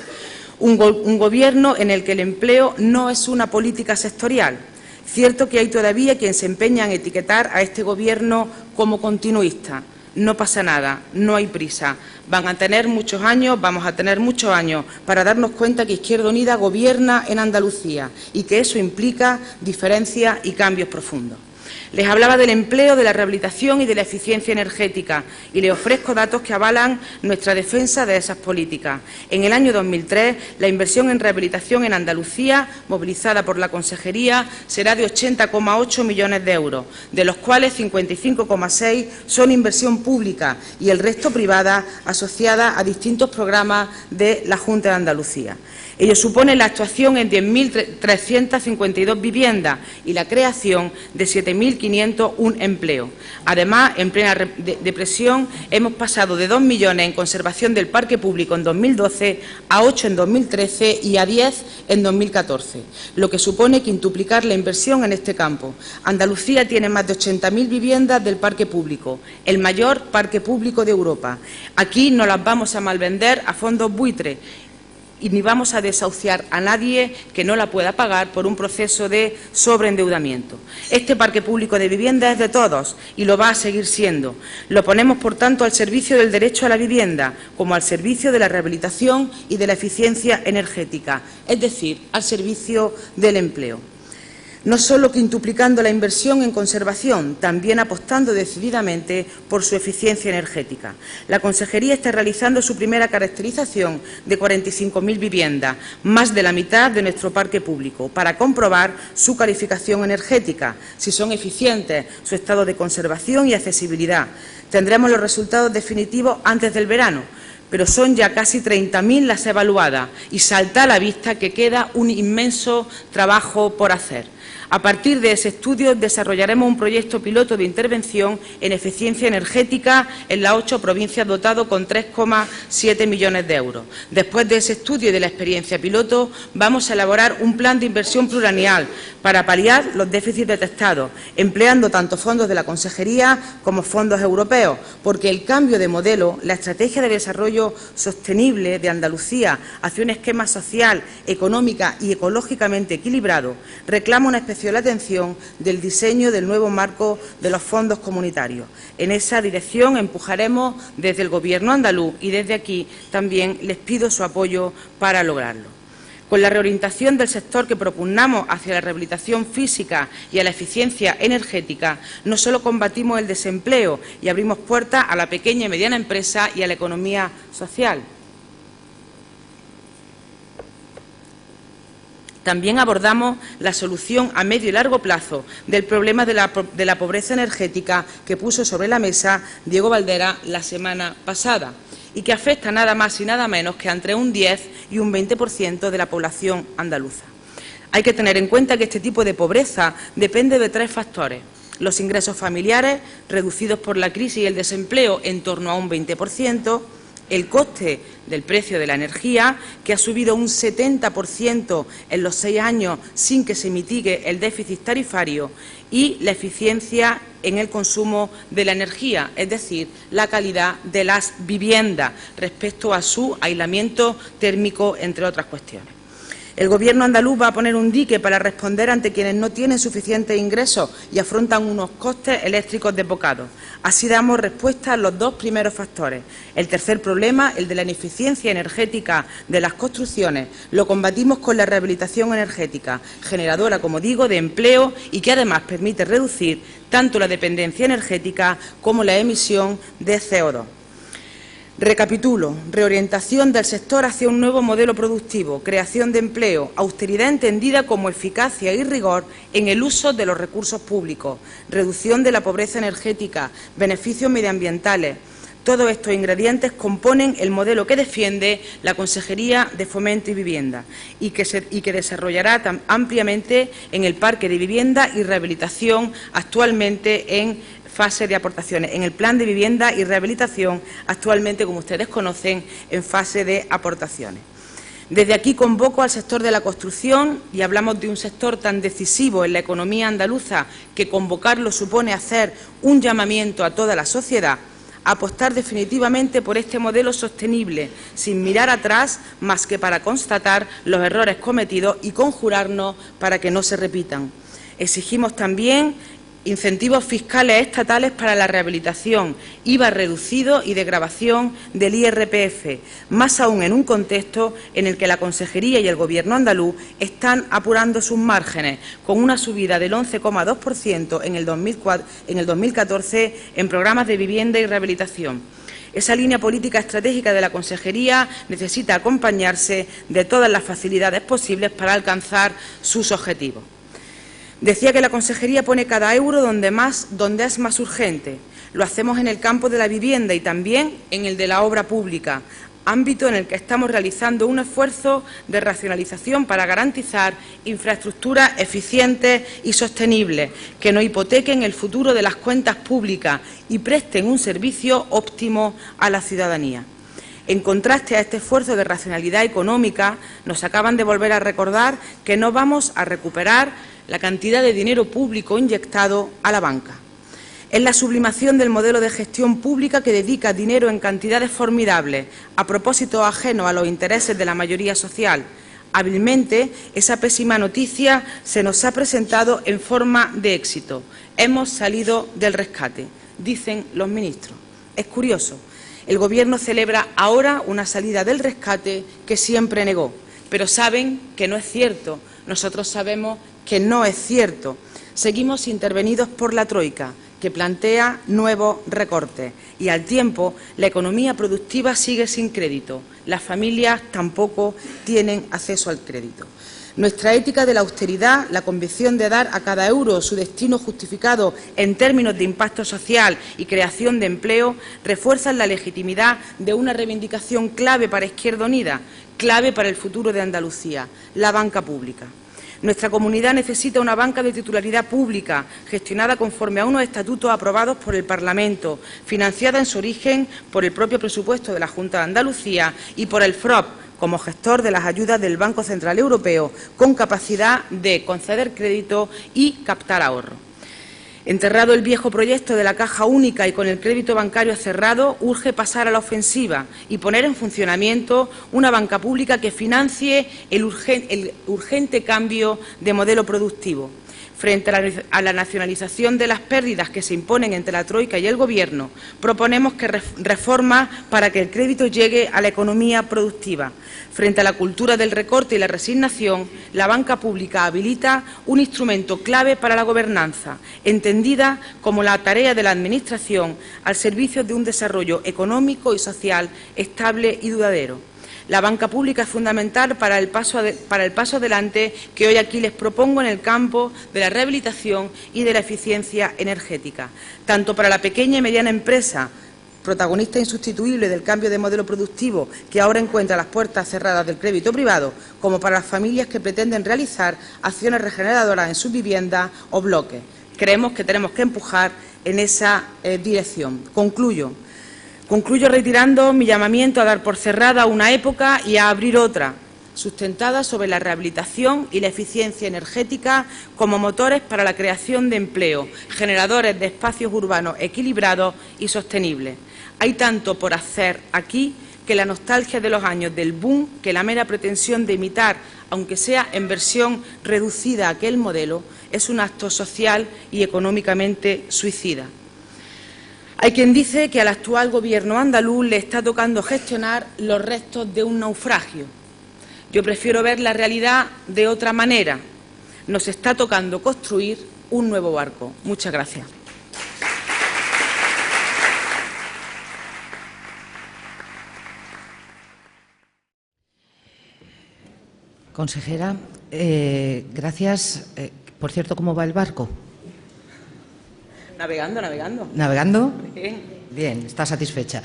Un Gobierno en el que el empleo no es una política sectorial. Cierto que hay todavía quien se empeña en etiquetar a este Gobierno como continuista. No pasa nada, no hay prisa. Vamos a tener muchos años para darnos cuenta que Izquierda Unida gobierna en Andalucía y que eso implica diferencias y cambios profundos. Les hablaba del empleo, de la rehabilitación y de la eficiencia energética y les ofrezco datos que avalan nuestra defensa de esas políticas. En el año 2003, la inversión en rehabilitación en Andalucía, movilizada por la Consejería, será de 80,8 millones de euros, de los cuales 55,6 son inversión pública y el resto privada asociada a distintos programas de la Junta de Andalucía. Ello supone la actuación en 10.352 viviendas y la creación de 7.501 empleos. Además, en plena depresión, hemos pasado de 2 millones en conservación del parque público en 2012 a 8 en 2013 y a 10 en 2014, lo que supone quintuplicar la inversión en este campo. Andalucía tiene más de 80.000 viviendas del parque público, el mayor parque público de Europa. Aquí no las vamos a malvender a fondos buitre y ni vamos a desahuciar a nadie que no la pueda pagar por un proceso de sobreendeudamiento. Este parque público de vivienda es de todos y lo va a seguir siendo. Lo ponemos, por tanto, al servicio del derecho a la vivienda, como al servicio de la rehabilitación y de la eficiencia energética, es decir, al servicio del empleo. No solo quintuplicando la inversión en conservación, también apostando decididamente por su eficiencia energética. La Consejería está realizando su primera caracterización de 45.000 viviendas, más de la mitad de nuestro parque público, para comprobar su calificación energética, si son eficientes, su estado de conservación y accesibilidad. Tendremos los resultados definitivos antes del verano, pero son ya casi 30.000 las evaluadas y salta a la vista que queda un inmenso trabajo por hacer. A partir de ese estudio desarrollaremos un proyecto piloto de intervención en eficiencia energética en las 8 provincias dotado con 3,7 millones de euros. Después de ese estudio y de la experiencia piloto vamos a elaborar un plan de inversión plurianual para paliar los déficits detectados, empleando tanto fondos de la Consejería como fondos europeos, porque el cambio de modelo, la estrategia de desarrollo sostenible de Andalucía hacia un esquema social, económica y ecológicamente equilibrado reclama una especial atención del diseño del nuevo marco de los fondos comunitarios. En esa dirección empujaremos desde el Gobierno andaluz y desde aquí también les pido su apoyo para lograrlo. Con la reorientación del sector que propugnamos hacia la rehabilitación física y a la eficiencia energética, no solo combatimos el desempleo y abrimos puertas a la pequeña y mediana empresa y a la economía social. También abordamos la solución a medio y largo plazo del problema de la pobreza energética que puso sobre la mesa Diego Valdera la semana pasada y que afecta nada más y nada menos que entre un 10 y un 20% de la población andaluza. Hay que tener en cuenta que este tipo de pobreza depende de 3 factores. Los ingresos familiares, reducidos por la crisis y el desempleo en torno a un 20%, el coste del precio de la energía, que ha subido un 70% en los 6 años sin que se mitigue el déficit tarifario, y la eficiencia en el consumo de la energía, es decir, la calidad de las viviendas respecto a su aislamiento térmico, entre otras cuestiones. El Gobierno andaluz va a poner un dique para responder ante quienes no tienen suficientes ingresos y afrontan unos costes eléctricos desbocados. Así damos respuesta a los dos primeros factores. El tercer problema, el de la ineficiencia energética de las construcciones, lo combatimos con la rehabilitación energética, generadora, como digo, de empleo y que además permite reducir tanto la dependencia energética como la emisión de CO2. Recapitulo: reorientación del sector hacia un nuevo modelo productivo, creación de empleo, austeridad entendida como eficacia y rigor en el uso de los recursos públicos, reducción de la pobreza energética, beneficios medioambientales. Todos estos ingredientes componen el modelo que defiende la Consejería de Fomento y Vivienda y que desarrollará ampliamente en el parque de vivienda y rehabilitación actualmente en fase de aportaciones, en el plan de vivienda y rehabilitación actualmente, como ustedes conocen, en fase de aportaciones. Desde aquí convoco al sector de la construcción, y hablamos de un sector tan decisivo en la economía andaluza que convocarlo supone hacer un llamamiento a toda la sociedad, a apostar definitivamente por este modelo sostenible, sin mirar atrás más que para constatar los errores cometidos y conjurarnos para que no se repitan. Exigimos también incentivos fiscales estatales para la rehabilitación, IVA reducido y desgravación del IRPF, más aún en un contexto en el que la Consejería y el Gobierno andaluz están apurando sus márgenes, con una subida del 11,2% en el 2014 en programas de vivienda y rehabilitación. Esa línea política estratégica de la Consejería necesita acompañarse de todas las facilidades posibles para alcanzar sus objetivos. Decía que la Consejería pone cada euro donde es más urgente. Lo hacemos en el campo de la vivienda y también en el de la obra pública, ámbito en el que estamos realizando un esfuerzo de racionalización para garantizar infraestructuras eficientes y sostenibles, que no hipotequen el futuro de las cuentas públicas y presten un servicio óptimo a la ciudadanía. En contraste a este esfuerzo de racionalidad económica, nos acaban de volver a recordar que no vamos a recuperar la cantidad de dinero público inyectado a la banca. Es la sublimación del modelo de gestión pública que dedica dinero en cantidades formidables a propósitos ajenos a los intereses de la mayoría social. Hábilmente, esa pésima noticia se nos ha presentado en forma de éxito. Hemos salido del rescate, dicen los ministros. Es curioso. El Gobierno celebra ahora una salida del rescate que siempre negó, pero saben que no es cierto. Nosotros sabemos que no es cierto. Seguimos intervenidos por la Troika, que plantea nuevos recortes, y al tiempo la economía productiva sigue sin crédito. Las familias tampoco tienen acceso al crédito. Nuestra ética de la austeridad, la convicción de dar a cada euro su destino justificado en términos de impacto social y creación de empleo, refuerzan la legitimidad de una reivindicación clave para Izquierda Unida, clave para el futuro de Andalucía: la banca pública. Nuestra comunidad necesita una banca de titularidad pública, gestionada conforme a unos estatutos aprobados por el Parlamento, financiada en su origen por el propio presupuesto de la Junta de Andalucía y por el FROP, como gestor de las ayudas del Banco Central Europeo, con capacidad de conceder crédito y captar ahorro. Enterrado el viejo proyecto de la Caja Única y con el crédito bancario cerrado, urge pasar a la ofensiva y poner en funcionamiento una banca pública que financie el urgente cambio de modelo productivo. Frente a la nacionalización de las pérdidas que se imponen entre la Troika y el Gobierno, proponemos reformas para que el crédito llegue a la economía productiva. Frente a la cultura del recorte y la resignación, la banca pública habilita un instrumento clave para la gobernanza, entendida como la tarea de la Administración al servicio de un desarrollo económico y social estable y duradero. La banca pública es fundamental para el paso adelante que hoy aquí les propongo en el campo de la rehabilitación y de la eficiencia energética, tanto para la pequeña y mediana empresa, protagonista insustituible del cambio de modelo productivo que ahora encuentra las puertas cerradas del crédito privado, como para las familias que pretenden realizar acciones regeneradoras en sus viviendas o bloques. Creemos que tenemos que empujar en esa dirección. Concluyo reiterando mi llamamiento a dar por cerrada una época y a abrir otra, sustentada sobre la rehabilitación y la eficiencia energética como motores para la creación de empleo, generadores de espacios urbanos equilibrados y sostenibles. Hay tanto por hacer aquí que la nostalgia de los años del boom, que la mera pretensión de imitar, aunque sea en versión reducida, aquel modelo, es un acto social y económicamente suicida. Hay quien dice que al actual Gobierno andaluz le está tocando gestionar los restos de un naufragio. Yo prefiero ver la realidad de otra manera. Nos está tocando construir un nuevo barco. Muchas gracias. Consejera, gracias. Por cierto, ¿cómo va el barco? Navegando, navegando. ¿Navegando? Bien. Bien, está satisfecha.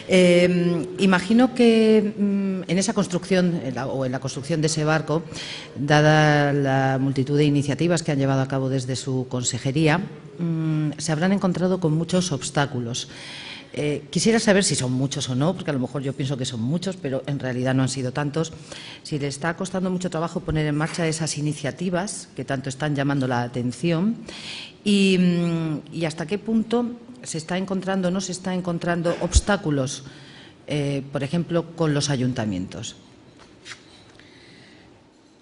Imagino que en esa construcción o en la construcción de ese barco, dada la multitud de iniciativas que han llevado a cabo desde su consejería, se habrán encontrado con muchos obstáculos. Quisiera saber si son muchos o no, porque a lo mejor yo pienso que son muchos, pero en realidad no han sido tantos. Si le está costando mucho trabajo poner en marcha esas iniciativas que tanto están llamando la atención y hasta qué punto se está encontrando o no se está encontrando obstáculos, por ejemplo, con los ayuntamientos.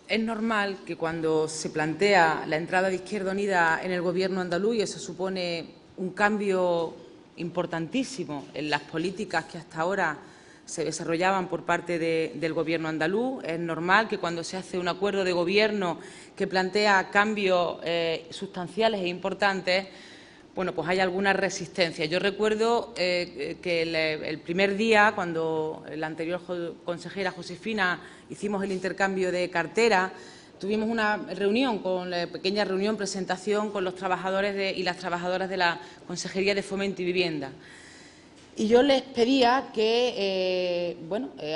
Es normal que cuando se plantea la entrada de Izquierda Unida en el Gobierno andaluz, y eso supone un cambio importantísimo en las políticas que hasta ahora se desarrollaban por parte del Gobierno andaluz, es normal que cuando se hace un acuerdo de gobierno que plantea cambios sustanciales e importantes, bueno, pues hay alguna resistencia. Yo recuerdo que el primer día, cuando la anterior consejera Josefina hicimos el intercambio de cartera, tuvimos una reunión, pequeña reunión, presentación con los trabajadores y las trabajadoras de la Consejería de Fomento y Vivienda. Y yo les pedía que,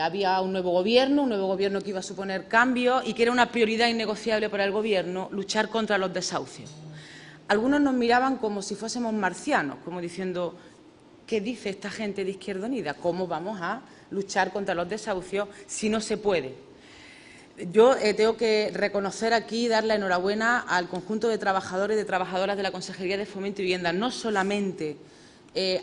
había un nuevo gobierno que iba a suponer cambios y que era una prioridad innegociable para el Gobierno luchar contra los desahucios. Algunos nos miraban como si fuésemos marcianos, como diciendo, ¿qué dice esta gente de Izquierda Unida? ¿Cómo vamos a luchar contra los desahucios si no se puede? Yo tengo que reconocer aquí y dar la enhorabuena al conjunto de trabajadores y de trabajadoras de la Consejería de Fomento y Vivienda. No solamente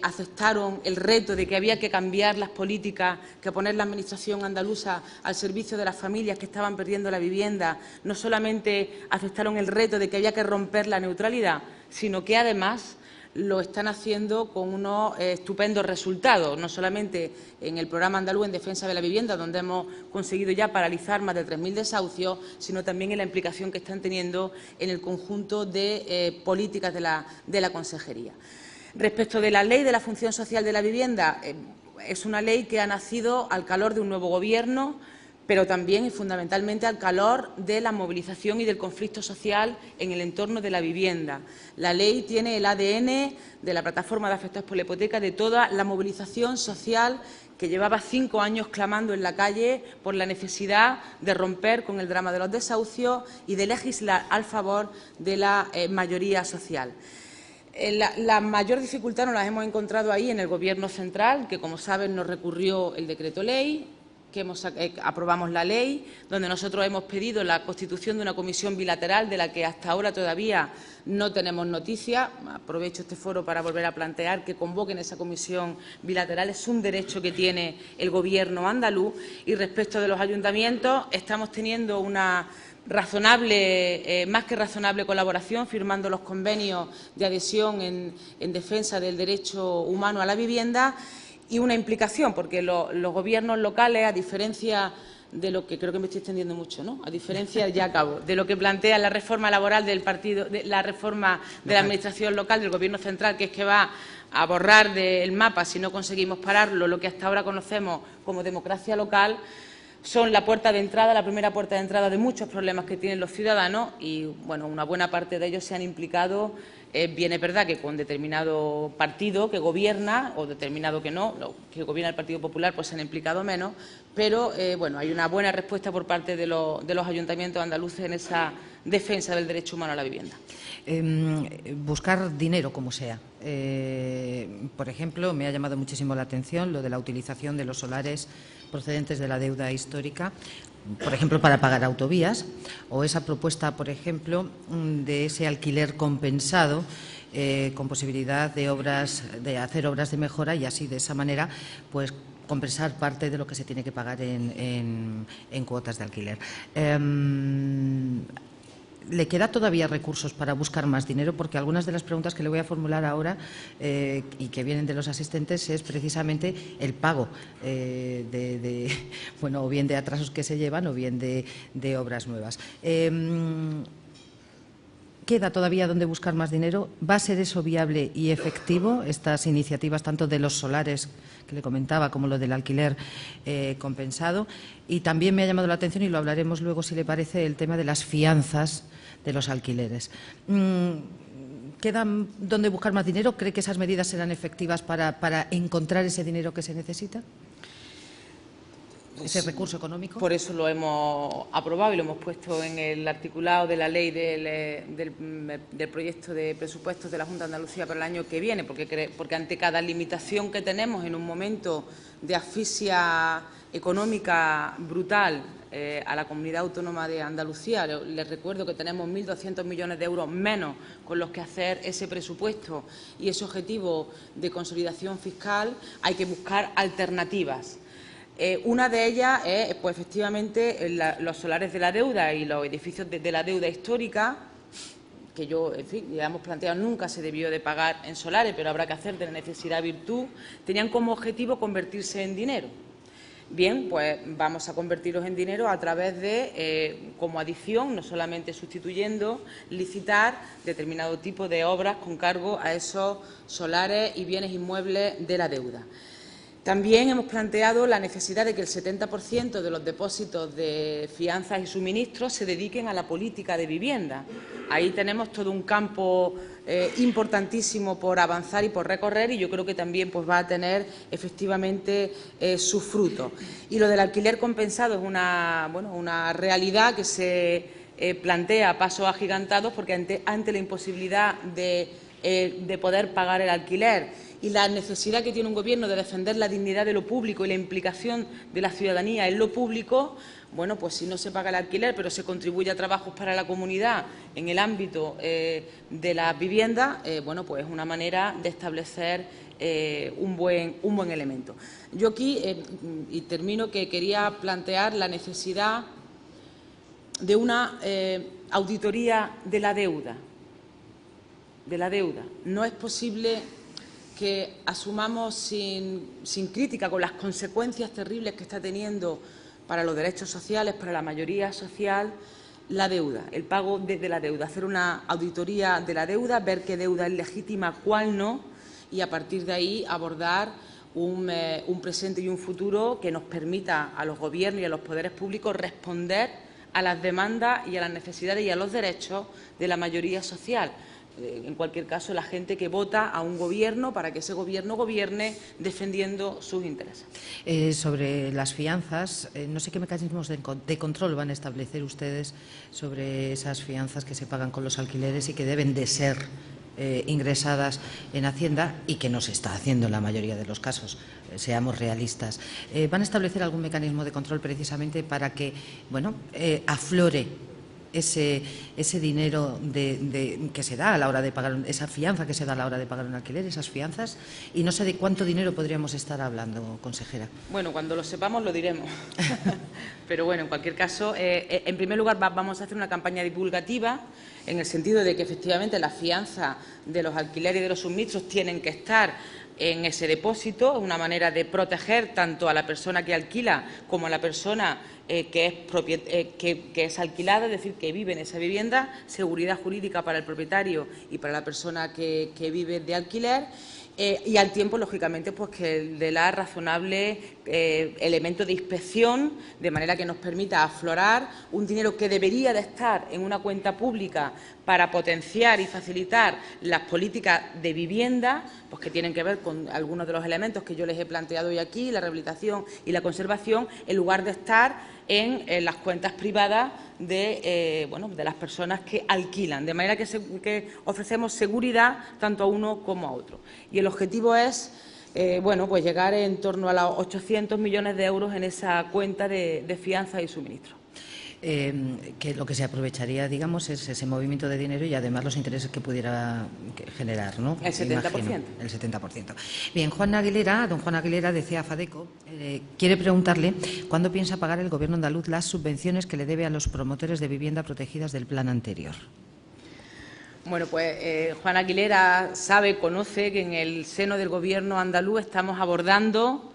aceptaron el reto de que había que cambiar las políticas, que poner la Administración andaluza al servicio de las familias que estaban perdiendo la vivienda, no solamente aceptaron el reto de que había que romper la neutralidad, sino que además lo están haciendo con unos estupendos resultados, no solamente en el programa andaluz en defensa de la vivienda, donde hemos conseguido ya paralizar más de 3.000 desahucios, sino también en la implicación que están teniendo en el conjunto de políticas de la Consejería. Respecto de la Ley de la Función Social de la Vivienda, es una ley que ha nacido al calor de un nuevo Gobierno, pero también y fundamentalmente al calor de la movilización y del conflicto social en el entorno de la vivienda. La ley tiene el ADN de la plataforma de afectados por la hipoteca, de toda la movilización social que llevaba 5 años clamando en la calle por la necesidad de romper con el drama de los desahucios y de legislar al favor de la mayoría social. La mayor dificultad nos la hemos encontrado ahí en el Gobierno central, que, como saben, nos recurrió el decreto ley, que aprobamos la ley, donde nosotros hemos pedido la constitución de una comisión bilateral de la que hasta ahora todavía no tenemos noticia. Aprovecho este foro para volver a plantear que convoquen esa comisión bilateral. Es un derecho que tiene el Gobierno andaluz. Y respecto de los ayuntamientos, estamos teniendo una más que razonable colaboración, firmando los convenios de adhesión en defensa del derecho humano a la vivienda y una implicación, porque los gobiernos locales, a diferencia de lo que creo que me estoy extendiendo mucho, ¿no? A diferencia, ya acabo, de lo que plantea la reforma laboral del partido, la reforma de la administración local del Gobierno central, que es que va a borrar del mapa, si no conseguimos pararlo, lo que hasta ahora conocemos como democracia local, son la puerta de entrada, la primera puerta de entrada de muchos problemas que tienen los ciudadanos y, bueno, una buena parte de ellos se han implicado. Bien, es verdad que con determinado partido que gobierna, o determinado que no, que gobierna el Partido Popular, pues se han implicado menos, pero, bueno, hay una buena respuesta por parte de los ayuntamientos andaluces en esa defensa del derecho humano a la vivienda. Buscar dinero como sea. Por ejemplo, me ha llamado muchísimo la atención lo de la utilización de los solares procedentes de la deuda histórica, por ejemplo, para pagar autovías, o esa propuesta, por ejemplo, de ese alquiler compensado con posibilidad de hacer obras de mejora y así, de esa manera, pues compensar parte de lo que se tiene que pagar en cuotas de alquiler. ¿Le queda todavía recursos para buscar más dinero? Porque algunas de las preguntas que le voy a formular ahora y que vienen de los asistentes es precisamente el pago bueno, o bien de atrasos que se llevan o bien de obras nuevas. ¿Queda todavía dónde buscar más dinero? ¿Va a ser eso viable y efectivo, estas iniciativas tanto de los solares que le comentaba como lo del alquiler compensado? Y también me ha llamado la atención, y lo hablaremos luego si le parece, el tema de las fianzas de los alquileres. ¿Queda dónde buscar más dinero? ¿Cree que esas medidas serán efectivas para encontrar ese dinero que se necesita? ¿Ese recurso económico? Por eso lo hemos aprobado y lo hemos puesto en el articulado de la ley del proyecto de presupuestos de la Junta de Andalucía para el año que viene, porque ante cada limitación que tenemos en un momento de asfixia económica brutal a la Comunidad Autónoma de Andalucía, les recuerdo que tenemos 1.200 millones de euros menos con los que hacer ese presupuesto y ese objetivo de consolidación fiscal, hay que buscar alternativas. Una de ellas es, pues, efectivamente, los solares de la deuda y los edificios de la deuda histórica, que en fin, ya hemos planteado, nunca se debió de pagar en solares, pero habrá que hacer de la necesidad virtud, tenían como objetivo convertirse en dinero. Bien, pues vamos a convertirlos en dinero a través de, como adición, no solamente sustituyendo, licitar determinado tipo de obras con cargo a esos solares y bienes inmuebles de la deuda. También hemos planteado la necesidad de que el 70% de los depósitos de fianzas y suministros se dediquen a la política de vivienda. Ahí tenemos todo un campo importantísimo por avanzar y por recorrer, y yo creo que también, pues, va a tener efectivamente sus frutos. Y lo del alquiler compensado es una realidad que se plantea a pasos agigantados, porque ante la imposibilidad de poder pagar el alquiler y la necesidad que tiene un Gobierno de defender la dignidad de lo público y la implicación de la ciudadanía en lo público, bueno, pues si no se paga el alquiler, pero se contribuye a trabajos para la comunidad en el ámbito de las viviendas, bueno, pues es una manera de establecer un buen elemento. Yo aquí, y termino, que quería plantear la necesidad de una auditoría de la deuda. No es posible que asumamos sin crítica, con las consecuencias terribles que está teniendo para los derechos sociales, para la mayoría social, la deuda, el pago de la deuda, hacer una auditoría de la deuda, ver qué deuda es legítima, cuál no, y a partir de ahí abordar un presente y un futuro que nos permita a los gobiernos y a los poderes públicos responder a las demandas y a las necesidades y a los derechos de la mayoría social. En cualquier caso, la gente que vota a un Gobierno para que ese Gobierno gobierne defendiendo sus intereses. Sobre las fianzas, no sé qué mecanismos de control van a establecer ustedes sobre esas fianzas que se pagan con los alquileres y que deben de ser ingresadas en Hacienda y que no se está haciendo en la mayoría de los casos, seamos realistas. ¿Van a establecer algún mecanismo de control precisamente para que, bueno, aflore ese dinero que se da a la hora de pagar, esa fianza que se da a la hora de pagar un alquiler, esas fianzas? Y no sé de cuánto dinero podríamos estar hablando, consejera. Bueno, cuando lo sepamos lo diremos. Pero bueno, en cualquier caso, en primer lugar vamos a hacer una campaña divulgativa en el sentido de que efectivamente las fianzas de los alquileres y de los suministros tienen que estar en ese depósito, una manera de proteger tanto a la persona que alquila como a la persona que es alquilada, es decir, que vive en esa vivienda, seguridad jurídica para el propietario y para la persona que vive de alquiler. Y al tiempo, lógicamente, pues que de la razonable elemento de inspección, de manera que nos permita aflorar un dinero que debería de estar en una cuenta pública para potenciar y facilitar las políticas de vivienda, pues que tienen que ver con algunos de los elementos que yo les he planteado hoy aquí, la rehabilitación y la conservación, en lugar de estar en las cuentas privadas de las personas que alquilan, de manera que ofrecemos seguridad tanto a uno como a otro. Y el objetivo es pues llegar en torno a los 800 millones de euros en esa cuenta de fianza y suministro. que lo que se aprovecharía, digamos, es ese movimiento de dinero y además los intereses que pudiera generar, ¿no? El 70%. Imagino, el 70%. Bien, don Juan Aguilera, de CEA FADECO, quiere preguntarle cuándo piensa pagar el Gobierno andaluz las subvenciones que le debe a los promotores de vivienda protegidas del plan anterior. Bueno, pues Juan Aguilera conoce que en el seno del Gobierno andaluz estamos abordando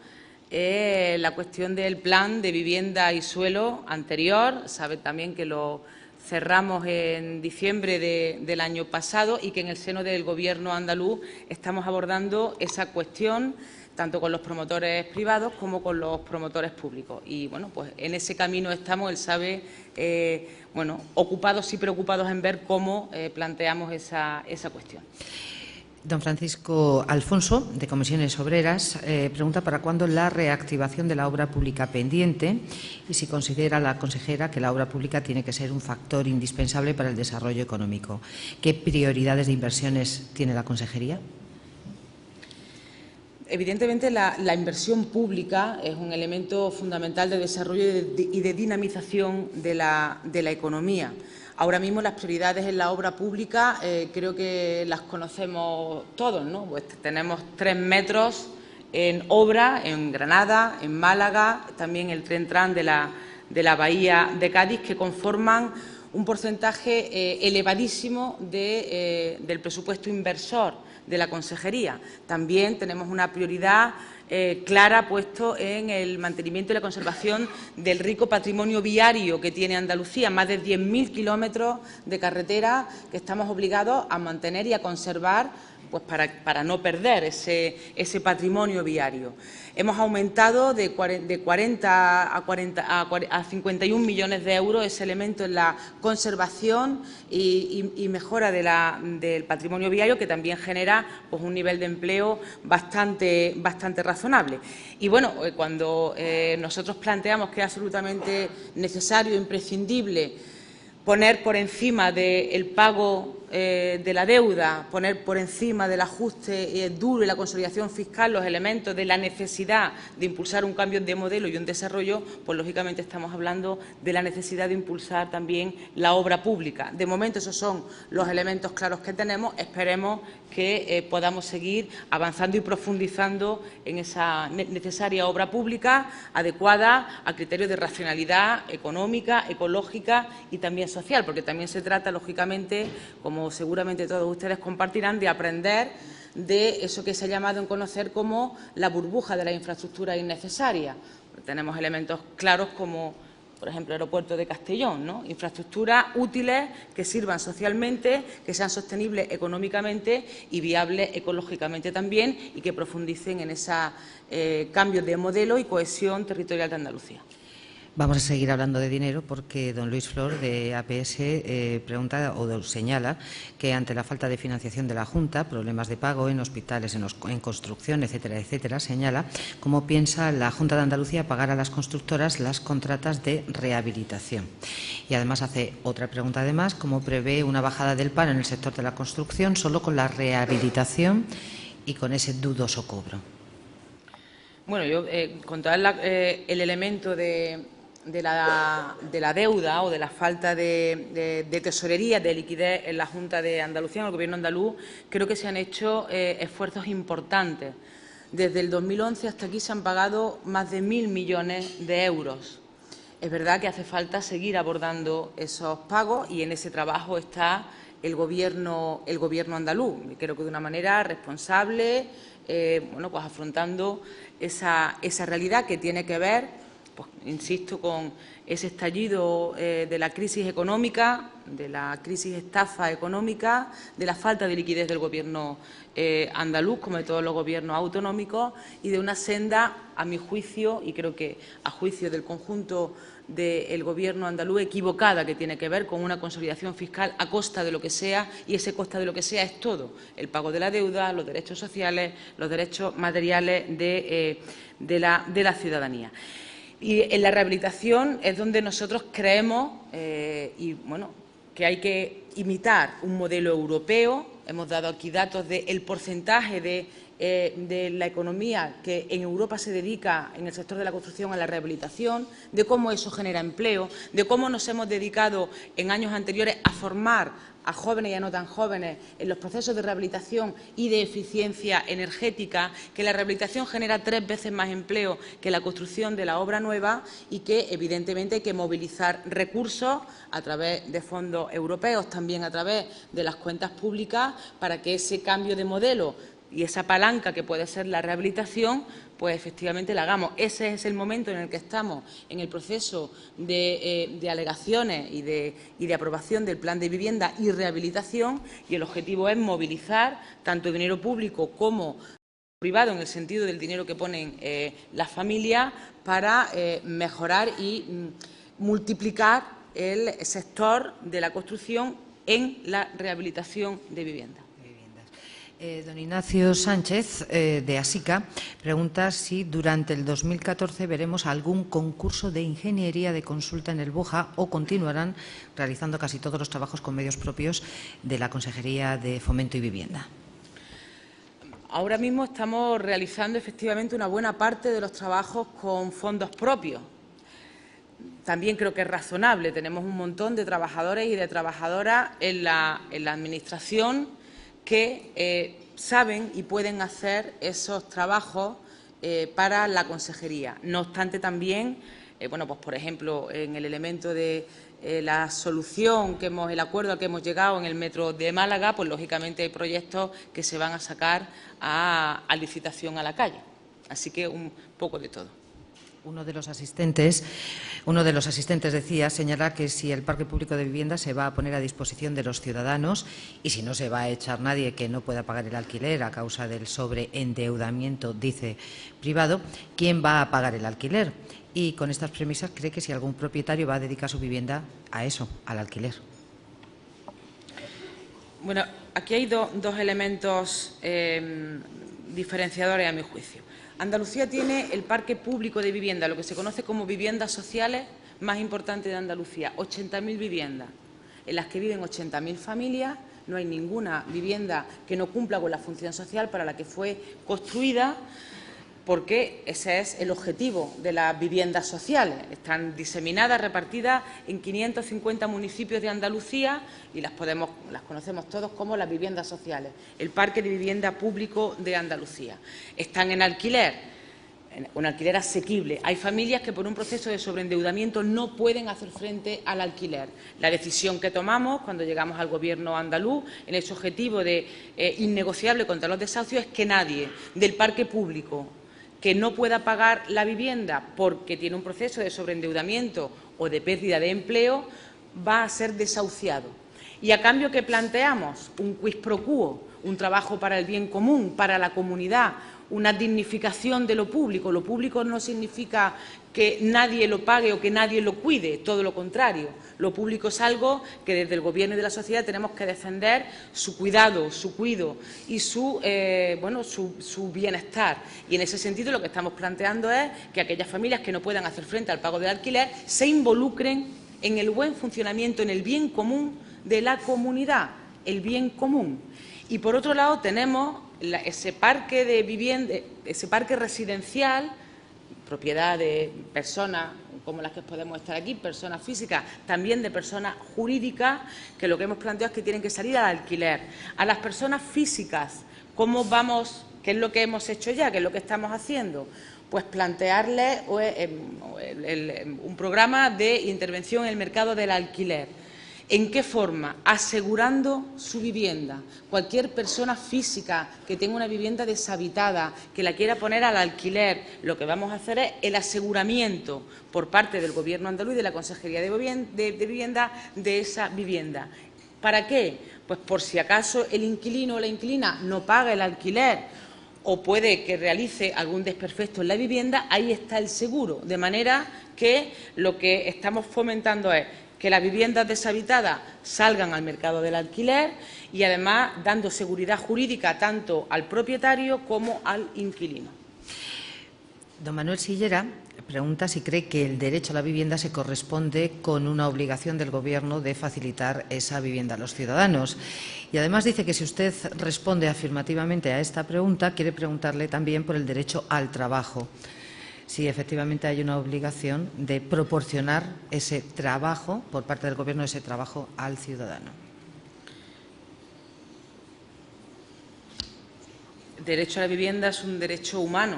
la cuestión del plan de vivienda y suelo anterior. Sabe también que lo cerramos en diciembre del año pasado y que en el seno del Gobierno andaluz estamos abordando esa cuestión tanto con los promotores privados como con los promotores públicos. Y, bueno, pues en ese camino estamos, él sabe, ocupados y preocupados en ver cómo planteamos esa cuestión. Don Francisco Alfonso, de Comisiones Obreras, pregunta para cuándo la reactivación de la obra pública pendiente y si considera la consejera que la obra pública tiene que ser un factor indispensable para el desarrollo económico. ¿Qué prioridades de inversiones tiene la consejería? Evidentemente, la inversión pública es un elemento fundamental de desarrollo y de dinamización de la economía. Ahora mismo las prioridades en la obra pública creo que las conocemos todos, ¿no? Pues tenemos 3 metros en obra en Granada, en Málaga, también el tren-tram de la Bahía de Cádiz, que conforman un porcentaje elevadísimo del presupuesto inversor de la consejería. También tenemos una prioridad clara puesto en el mantenimiento y la conservación del rico patrimonio viario que tiene Andalucía, más de 10.000 kilómetros de carretera que estamos obligados a mantener y a conservar, pues para no perder ese patrimonio viario. Hemos aumentado de 40 a 51 millones de euros ese elemento en la conservación y mejora del patrimonio viario, que también genera pues un nivel de empleo bastante razonable. Y bueno, cuando nosotros planteamos que es absolutamente necesario e imprescindible poner por encima del pago de la deuda, poner por encima del ajuste duro y la consolidación fiscal los elementos de la necesidad de impulsar un cambio de modelo y un desarrollo, pues lógicamente estamos hablando de la necesidad de impulsar también la obra pública. De momento esos son los elementos claros que tenemos. Esperemos que podamos seguir avanzando y profundizando en esa necesaria obra pública adecuada a criterios de racionalidad económica, ecológica y también social, porque también se trata, lógicamente, como seguramente todos ustedes compartirán, de aprender de eso que se ha llamado en conocer como la burbuja de la infraestructura innecesaria. Tenemos elementos claros como, por ejemplo, el aeropuerto de Castellón, ¿no? Infraestructuras útiles que sirvan socialmente, que sean sostenibles económicamente y viables ecológicamente también, y que profundicen en ese cambio de modelo y cohesión territorial de Andalucía. Vamos a seguir hablando de dinero porque don Luis Flor, de APS, pregunta o señala que ante la falta de financiación de la Junta, problemas de pago en hospitales, en construcción, etcétera, etcétera, señala cómo piensa la Junta de Andalucía pagar a las constructoras las contratas de rehabilitación. Y además hace otra pregunta, cómo prevé una bajada del paro en el sector de la construcción solo con la rehabilitación y con ese dudoso cobro. Bueno, yo con todo el elemento de la deuda o de la falta de tesorería, de liquidez en la Junta de Andalucía, en el Gobierno andaluz, creo que se han hecho esfuerzos importantes. Desde el 2011 hasta aquí se han pagado más de 1.000 millones de euros. Es verdad que hace falta seguir abordando esos pagos y en ese trabajo está el Gobierno andaluz. Creo que de una manera responsable, pues afrontando esa realidad que tiene que ver, pues, insisto, con ese estallido de la crisis económica, de la crisis estafa económica, de la falta de liquidez del Gobierno andaluz, como de todos los gobiernos autonómicos, y de una senda, a mi juicio, y creo que a juicio del conjunto del Gobierno andaluz, equivocada, que tiene que ver con una consolidación fiscal a costa de lo que sea, y ese costa de lo que sea es todo: el pago de la deuda, los derechos sociales, los derechos materiales de la ciudadanía. Y en la rehabilitación es donde nosotros creemos que hay que imitar un modelo europeo hemos dado aquí datos del porcentaje de la economía que en Europa se dedica en el sector de la construcción a la rehabilitación, de cómo eso genera empleo, de cómo nos hemos dedicado en años anteriores a formar a jóvenes y a no tan jóvenes en los procesos de rehabilitación y de eficiencia energética, que la rehabilitación genera 3 veces más empleo que la construcción de la obra nueva y que, evidentemente, hay que movilizar recursos a través de fondos europeos, también a través de las cuentas públicas, para que ese cambio de modelo y esa palanca que puede ser la rehabilitación, pues efectivamente la hagamos. Ese es el momento en el que estamos en el proceso de alegaciones y de aprobación del plan de vivienda y rehabilitación, y el objetivo es movilizar tanto dinero público como privado, en el sentido del dinero que ponen las familias, para mejorar y multiplicar el sector de la construcción en la rehabilitación de vivienda. Don Ignacio Sánchez, de ASICA, pregunta si durante el 2014 veremos algún concurso de ingeniería de consulta en el BOJA o continuarán realizando casi todos los trabajos con medios propios de la Consejería de Fomento y Vivienda. Ahora mismo estamos realizando efectivamente una buena parte de los trabajos con fondos propios. También creo que es razonable. Tenemos un montón de trabajadores y de trabajadoras en la Administración que saben y pueden hacer esos trabajos para la consejería. No obstante, también, pues por ejemplo, en el elemento de la solución el acuerdo al que hemos llegado en el metro de Málaga, pues lógicamente hay proyectos que se van a sacar a licitación a la calle. Así que un poco de todo. Uno de los asistentes decía, señala que si el parque público de vivienda se va a poner a disposición de los ciudadanos y si no se va a echar nadie que no pueda pagar el alquiler a causa del sobreendeudamiento, dice, privado, ¿quién va a pagar el alquiler? Y con estas premisas cree que si algún propietario va a dedicar su vivienda a eso, al alquiler. Bueno, aquí hay dos elementos diferenciadores a mi juicio. Andalucía tiene el parque público de vivienda, lo que se conoce como viviendas sociales, más importante de Andalucía, 80.000 viviendas, en las que viven 80.000 familias. No hay ninguna vivienda que no cumpla con la función social para la que fue construida, porque ese es el objetivo de las viviendas sociales. Están diseminadas, repartidas en 550 municipios de Andalucía y las conocemos todos como las viviendas sociales, el parque de vivienda público de Andalucía. Están en alquiler, un alquiler asequible. Hay familias que por un proceso de sobreendeudamiento no pueden hacer frente al alquiler. La decisión que tomamos cuando llegamos al Gobierno andaluz en ese objetivo de innegociable contra los desahucios es que nadie del parque público que no pueda pagar la vivienda porque tiene un proceso de sobreendeudamiento o de pérdida de empleo va a ser desahuciado. Y a cambio, ¿qué planteamos? Un quid pro quo, un trabajo para el bien común, para la comunidad, una dignificación de lo público. Lo público no significa que nadie lo pague o que nadie lo cuide, todo lo contrario. Lo público es algo que desde el Gobierno y de la sociedad tenemos que defender su cuidado, su cuido y su bienestar. Y en ese sentido lo que estamos planteando es que aquellas familias que no puedan hacer frente al pago del alquiler se involucren en el buen funcionamiento, en el bien común de la comunidad, el bien común. Y por otro lado tenemos ese parque de vivienda, ese parque residencial, propiedad de personas como las que podemos estar aquí, personas físicas, también de personas jurídicas, que lo que hemos planteado es que tienen que salir al alquiler. A las personas físicas, ¿cómo vamos? ¿Qué es lo que hemos hecho ya? ¿Qué es lo que estamos haciendo? Pues plantearles un programa de intervención en el mercado del alquiler. ¿En qué forma? Asegurando su vivienda. Cualquier persona física que tenga una vivienda deshabitada, que la quiera poner al alquiler, lo que vamos a hacer es el aseguramiento por parte del Gobierno andaluz y de la Consejería de Vivienda de esa vivienda. ¿Para qué? Pues por si acaso el inquilino o la inquilina no paga el alquiler o puede que realice algún desperfecto en la vivienda, ahí está el seguro. De manera que lo que estamos fomentando es que las viviendas deshabitadas salgan al mercado del alquiler y, además, dando seguridad jurídica tanto al propietario como al inquilino. Don Manuel Sillera pregunta si cree que el derecho a la vivienda se corresponde con una obligación del Gobierno de facilitar esa vivienda a los ciudadanos. Y además dice que si usted responde afirmativamente a esta pregunta, quiere preguntarle también por el derecho al trabajo. Si efectivamente hay una obligación de proporcionar ese trabajo, por parte del Gobierno, ese trabajo al ciudadano. El derecho a la vivienda es un derecho humano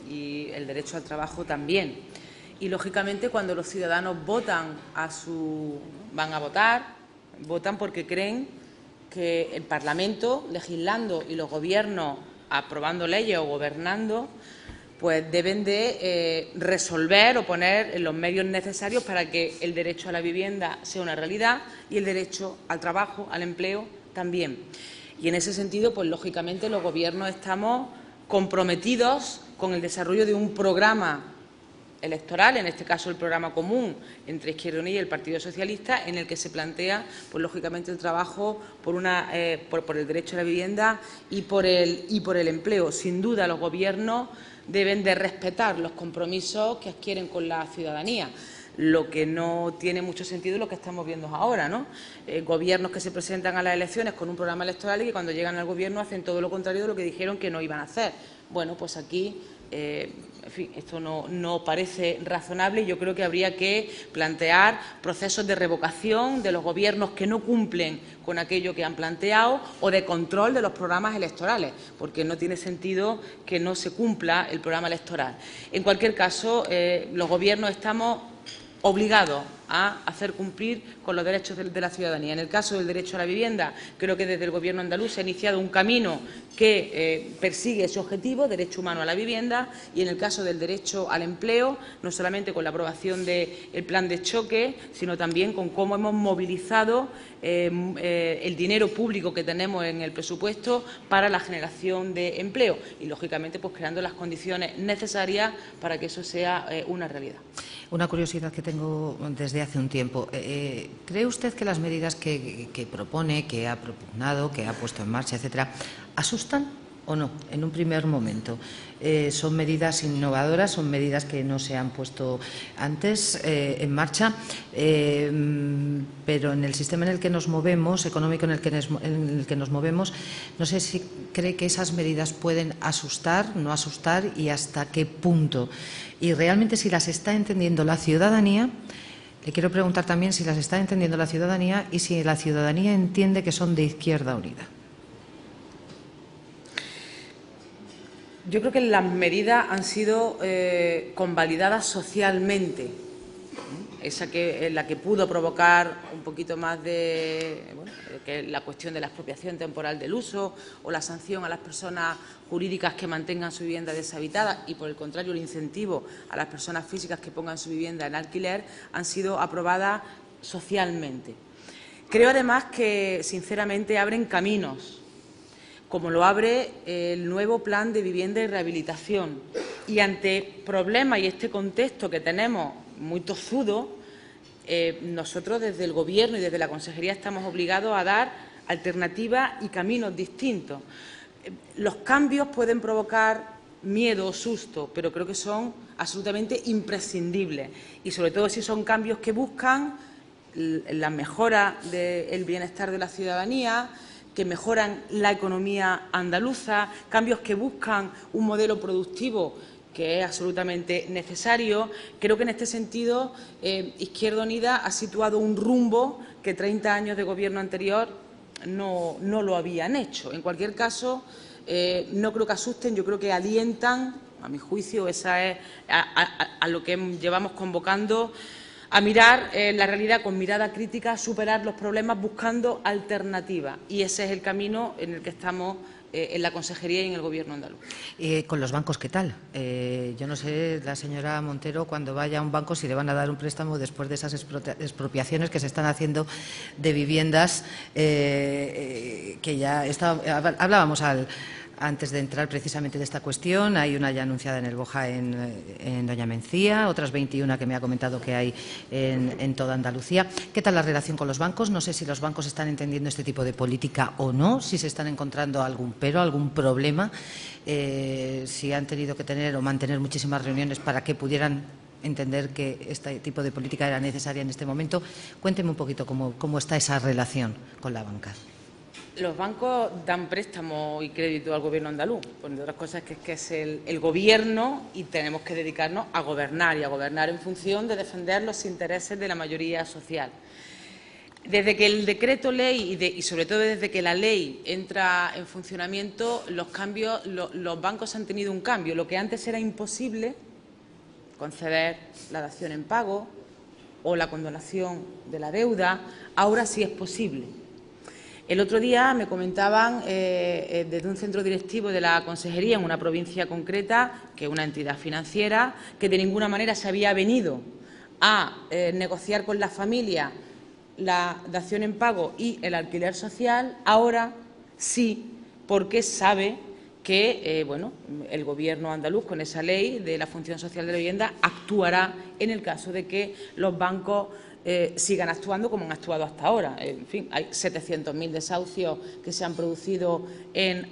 y el derecho al trabajo también. Y, lógicamente, cuando los ciudadanos van a votar, votan porque creen que el Parlamento, legislando, y los gobiernos, aprobando leyes o gobernando, pues deben de resolver o poner los medios necesarios para que el derecho a la vivienda sea una realidad y el derecho al trabajo, al empleo, también. Y en ese sentido, pues lógicamente los gobiernos estamos comprometidos con el desarrollo de un programa electoral, en este caso el programa común entre Izquierda Unida y el Partido Socialista, en el que se plantea, pues lógicamente, el trabajo por el derecho a la vivienda y por el empleo. Sin duda, los gobiernos deben de respetar los compromisos que adquieren con la ciudadanía. Lo que no tiene mucho sentido es lo que estamos viendo ahora, ¿no? Gobiernos que se presentan a las elecciones con un programa electoral y que cuando llegan al Gobierno hacen todo lo contrario de lo que dijeron que no iban a hacer. Bueno, pues aquí, en fin, esto no parece razonable y yo creo que habría que plantear procesos de revocación de los gobiernos que no cumplen con aquello que han planteado o de control de los programas electorales, porque no tiene sentido que no se cumpla el programa electoral. En cualquier caso, los gobiernos estamos obligados a hacer cumplir con los derechos de la ciudadanía. En el caso del derecho a la vivienda, creo que desde el Gobierno andaluz se ha iniciado un camino que persigue ese objetivo, derecho humano a la vivienda, y en el caso del derecho al empleo, no solamente con la aprobación del plan de choque, sino también con cómo hemos movilizado el dinero público que tenemos en el presupuesto para la generación de empleo y, lógicamente, pues creando las condiciones necesarias para que eso sea una realidad. Una curiosidad que tengo desde hace un tiempo. ¿Cree usted que las medidas que propone, que ha propugnado, que ha puesto en marcha, etcétera, asustan o no en un primer momento? ¿Son medidas innovadoras? ¿Son medidas que no se han puesto antes en marcha? Pero en el sistema en el que nos movemos, económico en el que nos movemos, no sé si cree que esas medidas pueden asustar, no asustar y hasta qué punto. Y realmente, si las está entendiendo la ciudadanía, le quiero preguntar también si las está entendiendo la ciudadanía y si la ciudadanía entiende que son de Izquierda Unida. Yo creo que las medidas han sido convalidadas socialmente. La que pudo provocar un poquito más de que la cuestión de la expropiación temporal del uso o la sanción a las personas jurídicas que mantengan su vivienda deshabitada y, por el contrario, el incentivo a las personas físicas que pongan su vivienda en alquiler han sido aprobadas socialmente. Creo, además, que, sinceramente, abren caminos, como lo abre el nuevo plan de vivienda y rehabilitación. Y ante problemas y este contexto que tenemos muy tozudo, nosotros desde el Gobierno y desde la Consejería estamos obligados a dar alternativas y caminos distintos. Los cambios pueden provocar miedo o susto, pero creo que son absolutamente imprescindibles y, sobre todo, si son cambios que buscan la mejora del bienestar de la ciudadanía, que mejoran la economía andaluza, cambios que buscan un modelo productivo que es absolutamente necesario. Creo que en este sentido Izquierda Unida ha situado un rumbo que 30 años de Gobierno anterior no lo habían hecho. En cualquier caso, no creo que asusten, yo creo que alientan, a mi juicio, esa es a lo que llevamos convocando, a mirar la realidad con mirada crítica, a superar los problemas buscando alternativas. Y ese es el camino en el que estamos en la Consejería y en el Gobierno andaluz. Con los bancos, ¿qué tal? Yo no sé, la señora Montero, cuando vaya a un banco, si le van a dar un préstamo después de esas expropiaciones que se están haciendo de viviendas que ya hablábamos al Antes de entrar precisamente de esta cuestión, hay una ya anunciada en el Boja en Doña Mencía, otras 21 que me ha comentado que hay en toda Andalucía. ¿Qué tal la relación con los bancos? No sé si los bancos están entendiendo este tipo de política o no, si se están encontrando algún pero, algún problema, si han tenido que tener o mantener muchísimas reuniones para que pudieran entender que este tipo de política era necesaria en este momento. Cuénteme un poquito cómo está esa relación con la banca. Los bancos dan préstamo y crédito al Gobierno andaluz, por otras cosas que es el Gobierno y tenemos que dedicarnos a gobernar y a gobernar en función de defender los intereses de la mayoría social. Desde que el decreto ley y sobre todo desde que la ley entra en funcionamiento, los bancos han tenido un cambio. Lo que antes era imposible, conceder la dación en pago o la condonación de la deuda, ahora sí es posible. El otro día me comentaban desde un centro directivo de la Consejería en una provincia concreta, que es una entidad financiera, que de ninguna manera se había venido a negociar con la familia la dación en pago y el alquiler social, ahora sí, porque sabe que el Gobierno andaluz, con esa ley de la función social de la vivienda, actuará en el caso de que los bancos sigan actuando como han actuado hasta ahora. En fin, hay 700.000 desahucios que se han producido en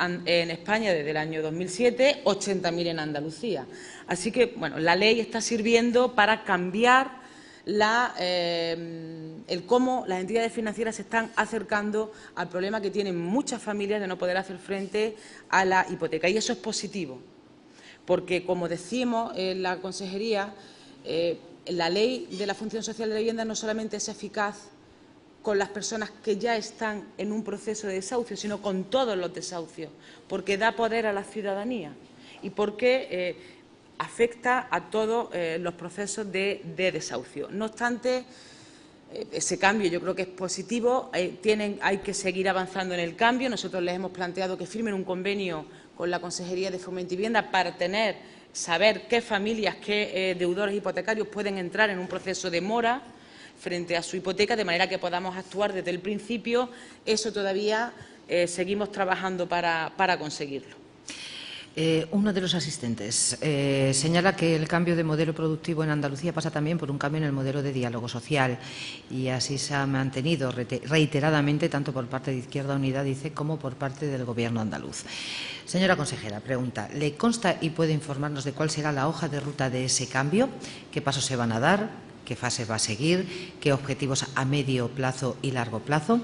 España desde el año 2007, 80.000 en Andalucía. Así que, la ley está sirviendo para cambiar el cómo las entidades financieras se están acercando al problema que tienen muchas familias de no poder hacer frente a la hipoteca. Y eso es positivo, porque, como decimos en la Consejería, la ley de la función social de la vivienda no solamente es eficaz con las personas que ya están en un proceso de desahucio, sino con todos los desahucios, porque da poder a la ciudadanía y porque afecta a todos los procesos de desahucio. No obstante, ese cambio yo creo que es positivo, hay que seguir avanzando en el cambio. Nosotros les hemos planteado que firmen un convenio con la Consejería de Fomento y Vivienda para saber qué familias, qué deudores hipotecarios pueden entrar en un proceso de mora frente a su hipoteca, de manera que podamos actuar desde el principio. Eso todavía seguimos trabajando para conseguirlo. Uno de los asistentes señala que el cambio de modelo productivo en Andalucía pasa también por un cambio en el modelo de diálogo social, y así se ha mantenido reiteradamente tanto por parte de Izquierda Unida, dice, como por parte del Gobierno andaluz. Señora consejera, pregunta, ¿le consta y puede informarnos de cuál será la hoja de ruta de ese cambio? ¿Qué pasos se van a dar? ¿Qué fase va a seguir? ¿Qué objetivos a medio plazo y largo plazo?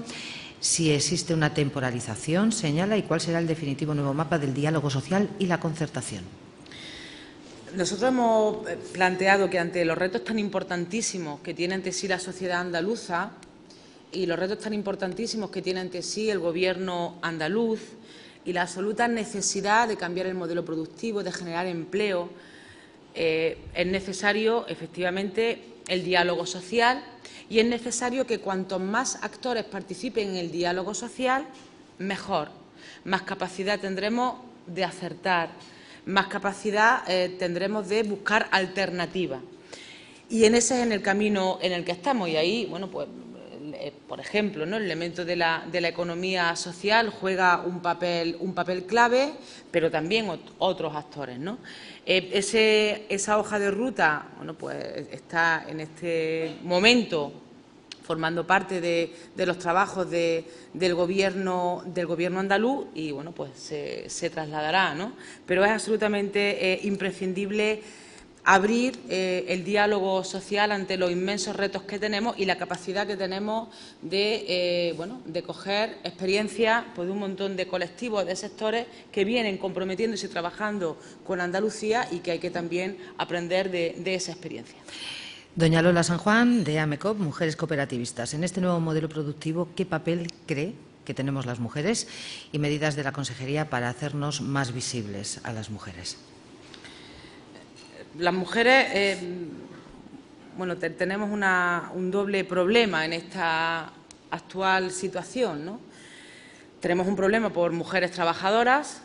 Si existe una temporalización, señala, y cuál será el definitivo nuevo mapa del diálogo social y la concertación. Nosotros hemos planteado que ante los retos tan importantísimos que tiene ante sí la sociedad andaluza y los retos tan importantísimos que tiene ante sí el Gobierno andaluz y la absoluta necesidad de cambiar el modelo productivo, de generar empleo, es necesario, efectivamente, el diálogo social. Y es necesario que cuantos más actores participen en el diálogo social, mejor. Más capacidad tendremos de acertar, más capacidad tendremos de buscar alternativas. Y ese es en el camino en el que estamos. Y ahí, por ejemplo, el elemento de la economía social juega un papel clave, pero también otros actores, ¿no? Esa hoja de ruta está en este momento formando parte de los trabajos del Gobierno andaluz y se trasladará, ¿no? Pero es absolutamente imprescindible abrir el diálogo social ante los inmensos retos que tenemos y la capacidad que tenemos de coger experiencia de un montón de colectivos, de sectores que vienen comprometiéndose y trabajando con Andalucía y que hay que también aprender de esa experiencia. Doña Lola San Juan, de AMECOP, Mujeres Cooperativistas. En este nuevo modelo productivo, ¿qué papel cree que tenemos las mujeres y medidas de la Consejería para hacernos más visibles a las mujeres? Las mujeres, tenemos un doble problema en esta actual situación, ¿no? Tenemos un problema por mujeres trabajadoras,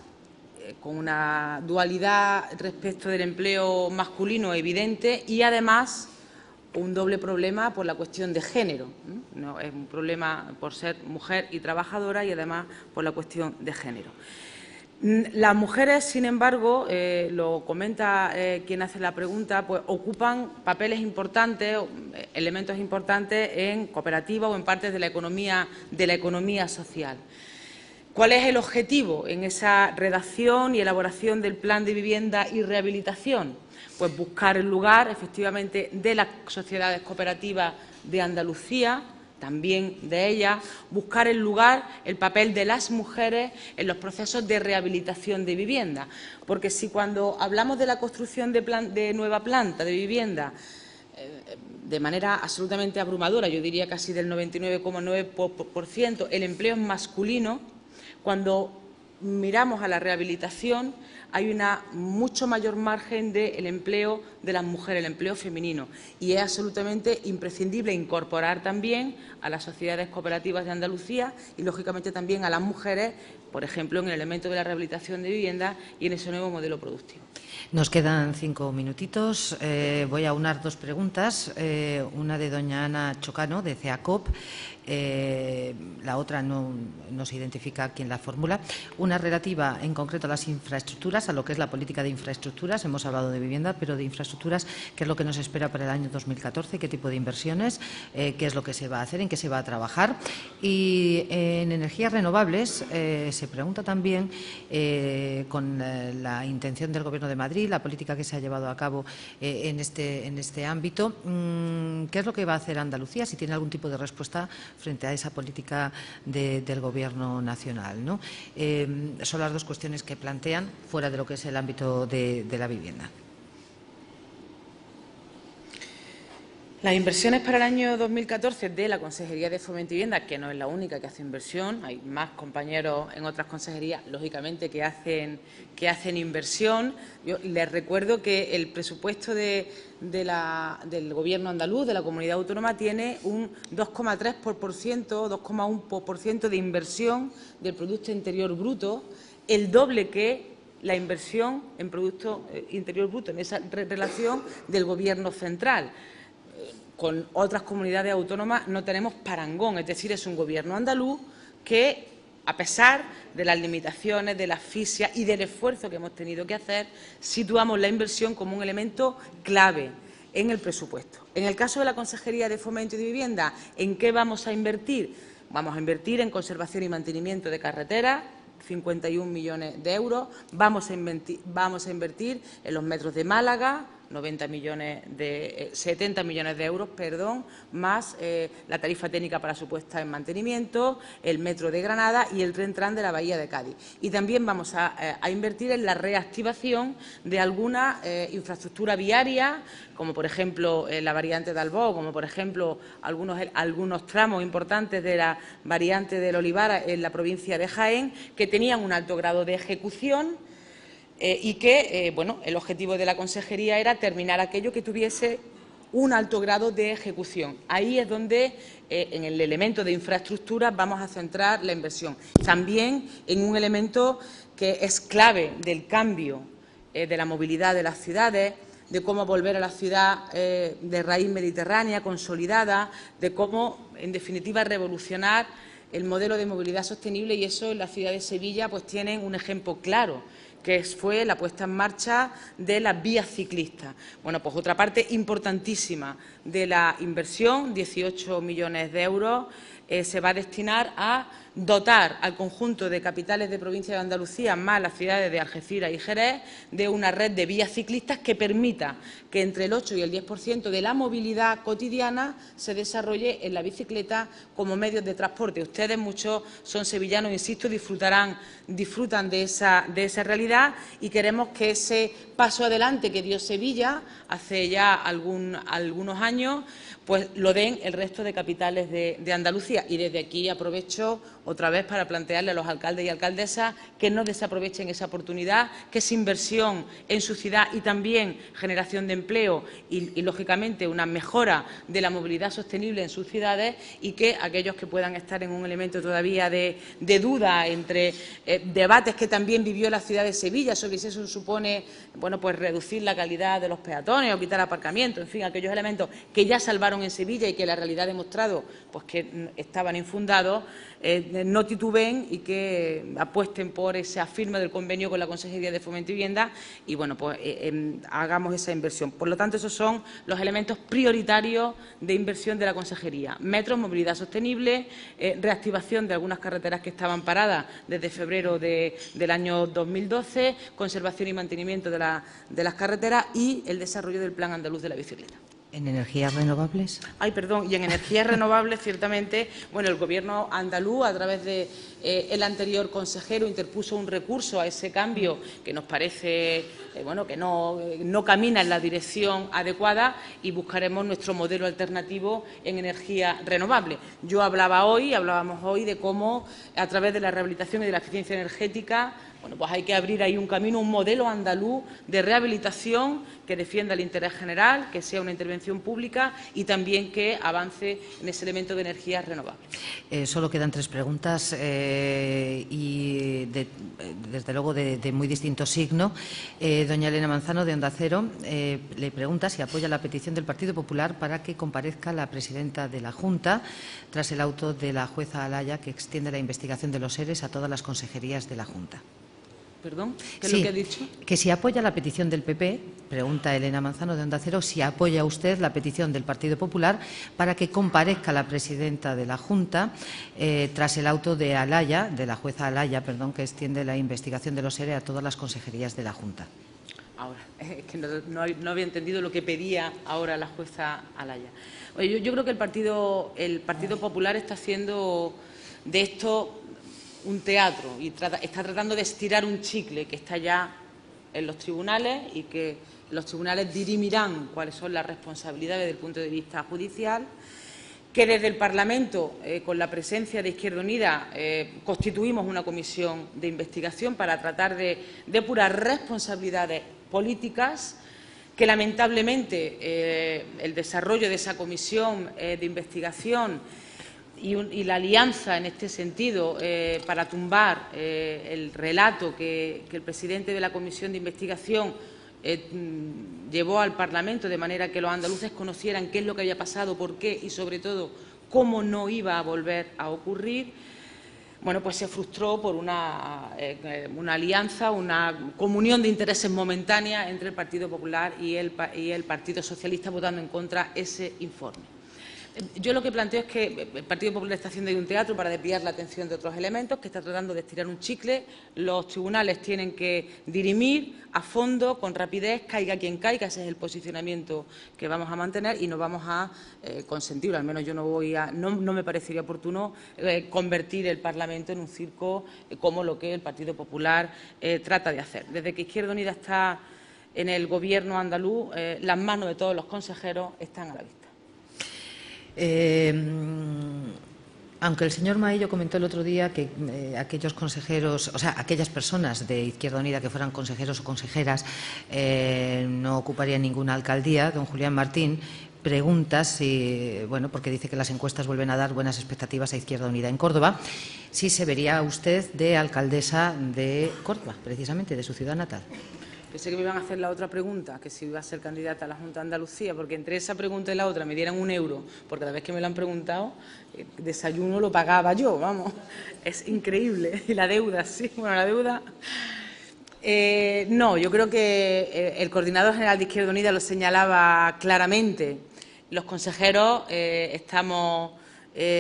con una dualidad respecto del empleo masculino evidente y, además, un doble problema por la cuestión de género, ¿no? Es un problema por ser mujer y trabajadora y, además, por la cuestión de género. Las mujeres, sin embargo, lo comenta quien hace la pregunta, pues ocupan papeles importantes, elementos importantes en cooperativas o en partes de la economía social. ¿Cuál es el objetivo en esa redacción y elaboración del plan de vivienda y rehabilitación? Pues buscar el lugar, efectivamente, de las sociedades cooperativas de Andalucía, también de ellas, buscar el lugar, el papel de las mujeres en los procesos de rehabilitación de vivienda. Porque si cuando hablamos de la construcción de nueva planta de vivienda, de manera absolutamente abrumadora, yo diría casi del 99,9%, el empleo es masculino, cuando miramos a la rehabilitación hay una mucho mayor margen del empleo de las mujeres, el empleo femenino, y es absolutamente imprescindible incorporar también a las sociedades cooperativas de Andalucía y, lógicamente, también a las mujeres, por ejemplo, en el elemento de la rehabilitación de vivienda y en ese nuevo modelo productivo. Nos quedan 5 minutitos. Voy a unar 2 preguntas, una de doña Ana Chocano, de CEACOP. La otra no se identifica quién la formula. Una relativa en concreto a las infraestructuras, a lo que es la política de infraestructuras. Hemos hablado de vivienda, pero de infraestructuras, ¿qué es lo que nos espera para el año 2014? ¿Qué tipo de inversiones? ¿Qué es lo que se va a hacer? ¿En qué se va a trabajar? Y en energías renovables se pregunta también, con la intención del Gobierno de Madrid, la política que se ha llevado a cabo en este ámbito, ¿qué es lo que va a hacer Andalucía? Si tiene algún tipo de respuesta frente a esa política del Gobierno nacional, ¿no? Son las 2 cuestiones que plantean fuera de lo que es el ámbito de la vivienda. Las inversiones para el año 2014 de la Consejería de Fomento y Vivienda, que no es la única que hace inversión, hay más compañeros en otras consejerías, lógicamente, que hacen inversión. Yo les recuerdo que el presupuesto del Gobierno andaluz, de la comunidad autónoma, tiene un 2,3%, 2,1% de inversión del Producto Interior Bruto, el doble que la inversión en Producto Interior Bruto, en esa relación del Gobierno central. Con otras comunidades autónomas no tenemos parangón, es decir, es un Gobierno andaluz que, a pesar de las limitaciones, de la asfixia y del esfuerzo que hemos tenido que hacer, situamos la inversión como un elemento clave en el presupuesto. En el caso de la Consejería de Fomento y de Vivienda, ¿en qué vamos a invertir? Vamos a invertir en conservación y mantenimiento de carreteras, 51 millones de euros. Vamos a invertir en los metros de Málaga, 70 millones de euros, más la tarifa técnica para su puesta en mantenimiento, el metro de Granada y el tren-tram de la Bahía de Cádiz. Y también vamos a invertir en la reactivación de alguna infraestructura viaria, como por ejemplo la variante de Albó, como por ejemplo algunos tramos importantes de la variante del Olivar en la provincia de Jaén, que tenían un alto grado de ejecución, y que, el objetivo de la consejería era terminar aquello que tuviese un alto grado de ejecución. Ahí es donde, en el elemento de infraestructura, vamos a centrar la inversión. También en un elemento que es clave del cambio de la movilidad de las ciudades, de cómo volver a la ciudad de raíz mediterránea, consolidada, de cómo, en definitiva, revolucionar el modelo de movilidad sostenible, y eso en la ciudad de Sevilla pues tienen un ejemplo claro, que fue la puesta en marcha de las vías ciclistas. Bueno, pues otra parte importantísima de la inversión, 18 millones de euros, se va a destinar a dotar al conjunto de capitales de provincia de Andalucía, más las ciudades de Algeciras y Jerez, de una red de vías ciclistas que permita que entre el 8 y el 10% de la movilidad cotidiana se desarrolle en la bicicleta como medio de transporte. Ustedes, muchos son sevillanos, insisto, disfrutan de esa realidad, y queremos que ese paso adelante que dio Sevilla hace ya algunos años, pues lo den el resto de capitales de Andalucía. Y desde aquí aprovecho otra vez para plantearle a los alcaldes y alcaldesas que no desaprovechen esa oportunidad, que es inversión en su ciudad y también generación de empleo y lógicamente, una mejora de la movilidad sostenible en sus ciudades, y que aquellos que puedan estar en un elemento todavía de duda entre debates que también vivió la ciudad de Sevilla sobre si eso supone pues reducir la calidad de los peatones o quitar aparcamientos, en fin, aquellos elementos que ya salvaron en Sevilla y que la realidad ha demostrado pues que estaban infundados, no titubeen y que apuesten por esa firma del convenio con la Consejería de Fomento y Vivienda y, bueno, pues hagamos esa inversión. Por lo tanto, esos son los elementos prioritarios de inversión de la Consejería. Metros, movilidad sostenible, reactivación de algunas carreteras que estaban paradas desde febrero del año 2012, conservación y mantenimiento de las carreteras y el desarrollo del Plan Andaluz de la Bicicleta. ¿En energías renovables? Ay, perdón, y en energías renovables, ciertamente, bueno, el Gobierno andaluz, a través de el anterior consejero, interpuso un recurso a ese cambio que nos parece, bueno, que no camina en la dirección adecuada y buscaremos nuestro modelo alternativo en energía renovable. Hablábamos hoy de cómo, a través de la rehabilitación y de la eficiencia energética, bueno, pues hay que abrir ahí un camino, un modelo andaluz de rehabilitación que defienda el interés general, que sea una intervención pública y también que avance en ese elemento de energías renovables. Solo quedan 3 preguntas y, desde luego, de muy distinto signo. Doña Elena Manzano, de Onda Cero, le pregunta si apoya la petición del Partido Popular para que comparezca la presidenta de la Junta tras el auto de la jueza Alaya que extiende la investigación de los ERE a todas las consejerías de la Junta. ¿Perdón? ¿Qué es Sí, lo que ha dicho? que si apoya la petición del PP, pregunta Elena Manzano de Onda Cero, si apoya usted la petición del Partido Popular para que comparezca la presidenta de la Junta tras el auto de Alaya, de la jueza Alaya, perdón, que extiende la investigación de los ERE a todas las consejerías de la Junta. Ahora, es que no había entendido lo que pedía ahora la jueza Alaya. Oye, yo creo que el Partido Popular está haciendo de esto un teatro y está tratando de estirar un chicle que está ya en los tribunales y que los tribunales dirimirán cuáles son las responsabilidades desde el punto de vista judicial, que desde el Parlamento, con la presencia de Izquierda Unida, constituimos una comisión de investigación para tratar de depurar responsabilidades políticas, que lamentablemente el desarrollo de esa comisión de investigación y la alianza en este sentido para tumbar el relato que el presidente de la Comisión de Investigación llevó al Parlamento, de manera que los andaluces conocieran qué es lo que había pasado, por qué y, sobre todo, cómo no iba a volver a ocurrir, bueno, pues se frustró por una alianza, una comunión de intereses momentánea entre el Partido Popular y el Partido Socialista, votando en contra ese informe. Yo lo que planteo es que el Partido Popular está haciendo ahí un teatro para desviar la atención de otros elementos, que está tratando de estirar un chicle. Los tribunales tienen que dirimir a fondo, con rapidez, caiga quien caiga. Ese es el posicionamiento que vamos a mantener y no vamos a consentir, al menos yo no me parecería oportuno convertir el Parlamento en un circo como lo que el Partido Popular trata de hacer. Desde que Izquierda Unida está en el Gobierno andaluz, las manos de todos los consejeros están a la vista. Aunque el señor Maillo comentó el otro día que aquellos consejeros, o sea, aquellas personas de Izquierda Unida que fueran consejeros o consejeras no ocuparían ninguna alcaldía, don Julián Martín pregunta si, bueno, porque dice que las encuestas vuelven a dar buenas expectativas a Izquierda Unida en Córdoba, si se vería usted de alcaldesa de Córdoba, precisamente, de su ciudad natal. Pensé que me iban a hacer la otra pregunta, que si iba a ser candidata a la Junta de Andalucía, porque entre esa pregunta y la otra me dieran €1, porque cada vez que me lo han preguntado, el desayuno lo pagaba yo, vamos, es increíble. Y la deuda, sí, bueno, la deuda. No, yo creo que el coordinador general de Izquierda Unida lo señalaba claramente. Los consejeros estamos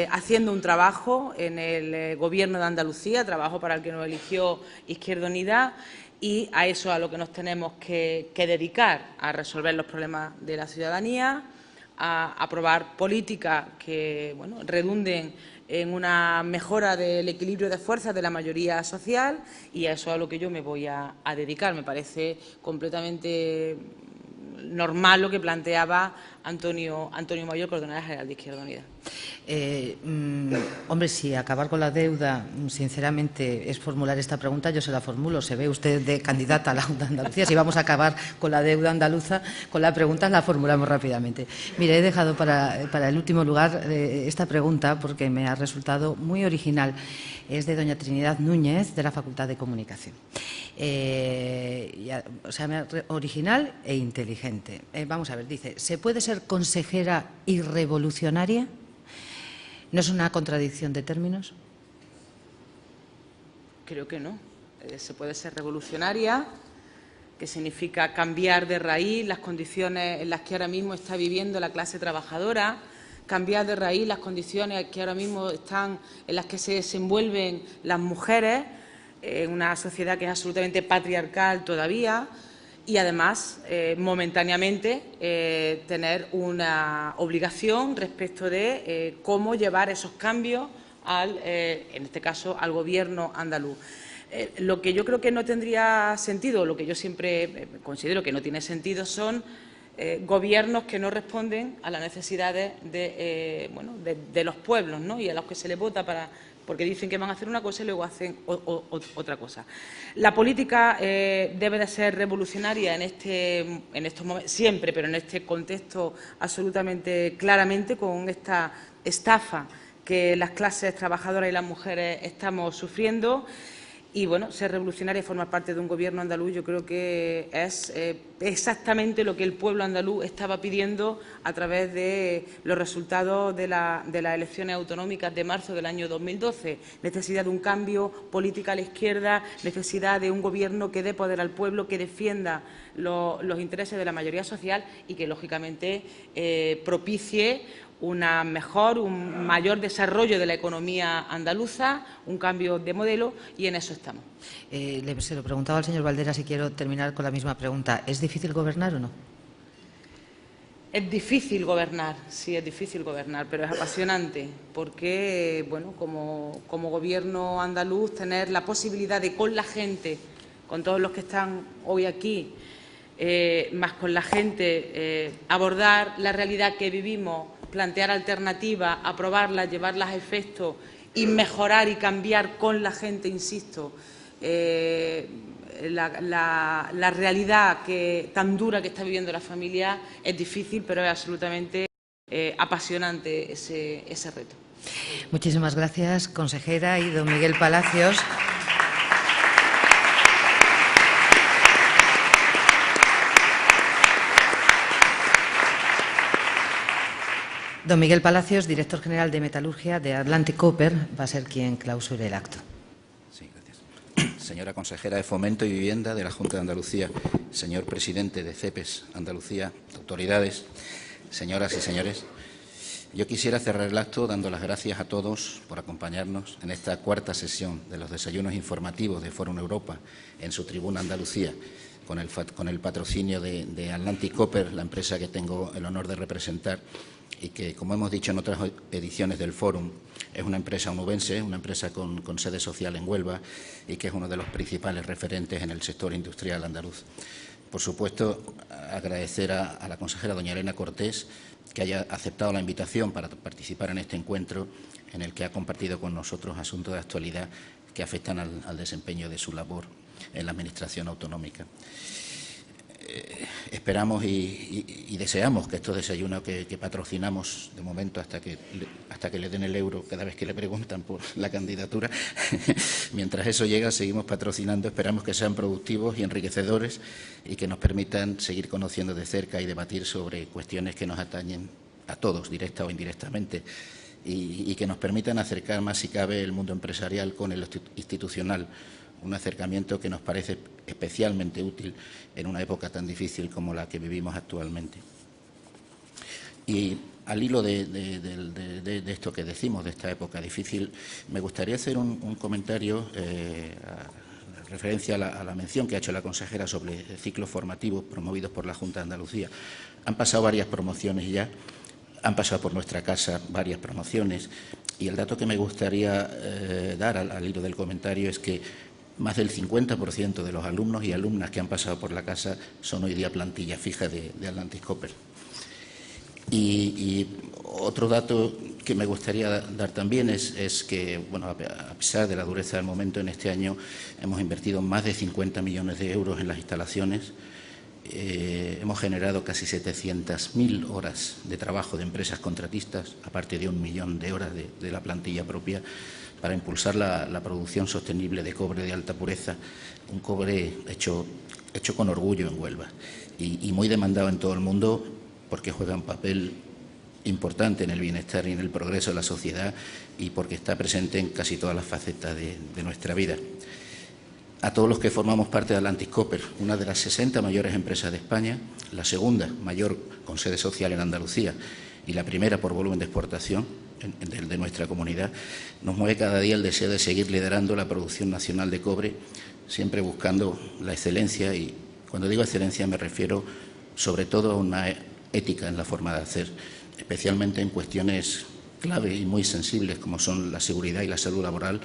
haciendo un trabajo en el Gobierno de Andalucía, trabajo para el que nos eligió Izquierda Unida, y a eso a lo que nos tenemos que dedicar, a resolver los problemas de la ciudadanía, a aprobar políticas que, bueno, redunden en una mejora del equilibrio de fuerzas de la mayoría social, y a eso a lo que yo me voy a dedicar. Me parece completamente normal lo que planteaba Antonio Mayor, coordinador general de Izquierda Unida. Hombre, si acabar con la deuda, sinceramente, es formular esta pregunta, yo se la formulo. ¿Se ve usted de candidata a la Junta de Andalucía? Si vamos a acabar con la deuda andaluza, con la pregunta la formulamos rápidamente. Mire, he dejado para el último lugar esta pregunta porque me ha resultado muy original. Es de doña Trinidad Núñez, de la Facultad de Comunicación. O sea, original e inteligente. Vamos a ver, dice, ¿se puede ser consejera y revolucionaria? ¿No es una contradicción de términos? creo que no. Se puede ser revolucionaria, que significa cambiar de raíz las condiciones en las que ahora mismo está viviendo la clase trabajadora, cambiar de raíz las condiciones que ahora mismo están en las que se desenvuelven las mujeres, en una sociedad que es absolutamente patriarcal todavía, y además, momentáneamente, tener una obligación respecto de cómo llevar esos cambios en este caso, al Gobierno andaluz. Lo que yo creo que no tendría sentido, lo que yo siempre considero que no tiene sentido, son gobiernos que no responden a las necesidades de los pueblos, ¿no? Y a los que se les vota porque dicen que van a hacer una cosa y luego hacen otra cosa. La política debe de ser revolucionaria en estos momentos, siempre, pero en este contexto absolutamente claramente, con esta estafa que las clases trabajadoras y las mujeres estamos sufriendo. Y, bueno, ser revolucionaria y formar parte de un Gobierno andaluz yo creo que es exactamente lo que el pueblo andaluz estaba pidiendo a través de los resultados de las elecciones autonómicas de marzo del año 2012. Necesidad de un cambio político a la izquierda, necesidad de un Gobierno que dé poder al pueblo, que defienda los intereses de la mayoría social y que, lógicamente, propicie un mayor desarrollo de la economía andaluza, un cambio de modelo, y en eso estamos. Se lo preguntaba al señor Valderas y quiero terminar con la misma pregunta. ¿Es difícil gobernar o no? Es difícil gobernar, sí, es difícil gobernar, pero es apasionante, porque, bueno, como Gobierno andaluz, tener la posibilidad de, con la gente, con todos los que están hoy aquí, más con la gente, abordar la realidad que vivimos, plantear alternativas, aprobarlas, llevarlas a efecto y mejorar y cambiar con la gente, insisto, la realidad tan dura que está viviendo la familia es difícil, pero es absolutamente apasionante ese reto. Muchísimas gracias, consejera, y don Miguel Palacios. Don Miguel Palacios, director general de Metalurgia de Atlantic Copper, va a ser quien clausure el acto. Sí, gracias. Señora consejera de Fomento y Vivienda de la Junta de Andalucía, señor presidente de CEPES Andalucía, autoridades, señoras y señores, yo quisiera cerrar el acto dando las gracias a todos por acompañarnos en esta cuarta sesión de los desayunos informativos de Fórum Europa en su tribuna Andalucía, con el patrocinio de Atlantic Copper, la empresa que tengo el honor de representar, y que, como hemos dicho en otras ediciones del Fórum, es una empresa onubense, una empresa con sede social en Huelva y que es uno de los principales referentes en el sector industrial andaluz. Por supuesto, agradecer a la consejera doña Elena Cortés que haya aceptado la invitación para participar en este encuentro en el que ha compartido con nosotros asuntos de actualidad que afectan al desempeño de su labor en la Administración autonómica. Esperamos y deseamos que estos desayunos que patrocinamos de momento hasta que le den el euro cada vez que le preguntan por la candidatura, mientras eso llega seguimos patrocinando, esperamos que sean productivos y enriquecedores y que nos permitan seguir conociendo de cerca y debatir sobre cuestiones que nos atañen a todos, directa o indirectamente, y que nos permitan acercar más si cabe el mundo empresarial con el institucional, un acercamiento que nos parece especialmente útil en una época tan difícil como la que vivimos actualmente. Y al hilo de esto que decimos, de esta época difícil, me gustaría hacer un comentario en referencia a la mención que ha hecho la consejera sobre ciclos formativos promovidos por la Junta de Andalucía. Han pasado varias promociones ya, han pasado por nuestra casa varias promociones, y el dato que me gustaría dar al hilo del comentario es que más del 50% de los alumnos y alumnas que han pasado por la casa son hoy día plantilla fija de Atlantic Copper. Y otro dato que me gustaría dar también es que, bueno, a pesar de la dureza del momento, en este año hemos invertido más de 50 millones de euros en las instalaciones. Hemos generado casi 700.000 horas de trabajo de empresas contratistas, aparte de 1 millón de horas de la plantilla propia, para impulsar la producción sostenible de cobre de alta pureza, un cobre hecho con orgullo en Huelva y muy demandado en todo el mundo porque juega un papel importante en el bienestar y en el progreso de la sociedad y porque está presente en casi todas las facetas de nuestra vida. A todos los que formamos parte de Atlantic Copper, una de las 60 mayores empresas de España, la segunda mayor con sede social en Andalucía y la primera por volumen de exportación de nuestra comunidad, nos mueve cada día el deseo de seguir liderando la producción nacional de cobre, siempre buscando la excelencia, y cuando digo excelencia me refiero sobre todo a una ética en la forma de hacer, especialmente en cuestiones clave y muy sensibles como son la seguridad y la salud laboral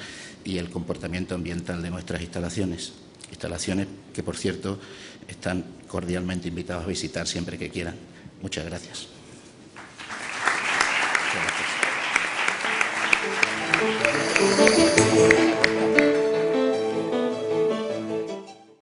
y el comportamiento ambiental de nuestras instalaciones. Instalaciones que, por cierto, están cordialmente invitados a visitar siempre que quieran. Muchas gracias.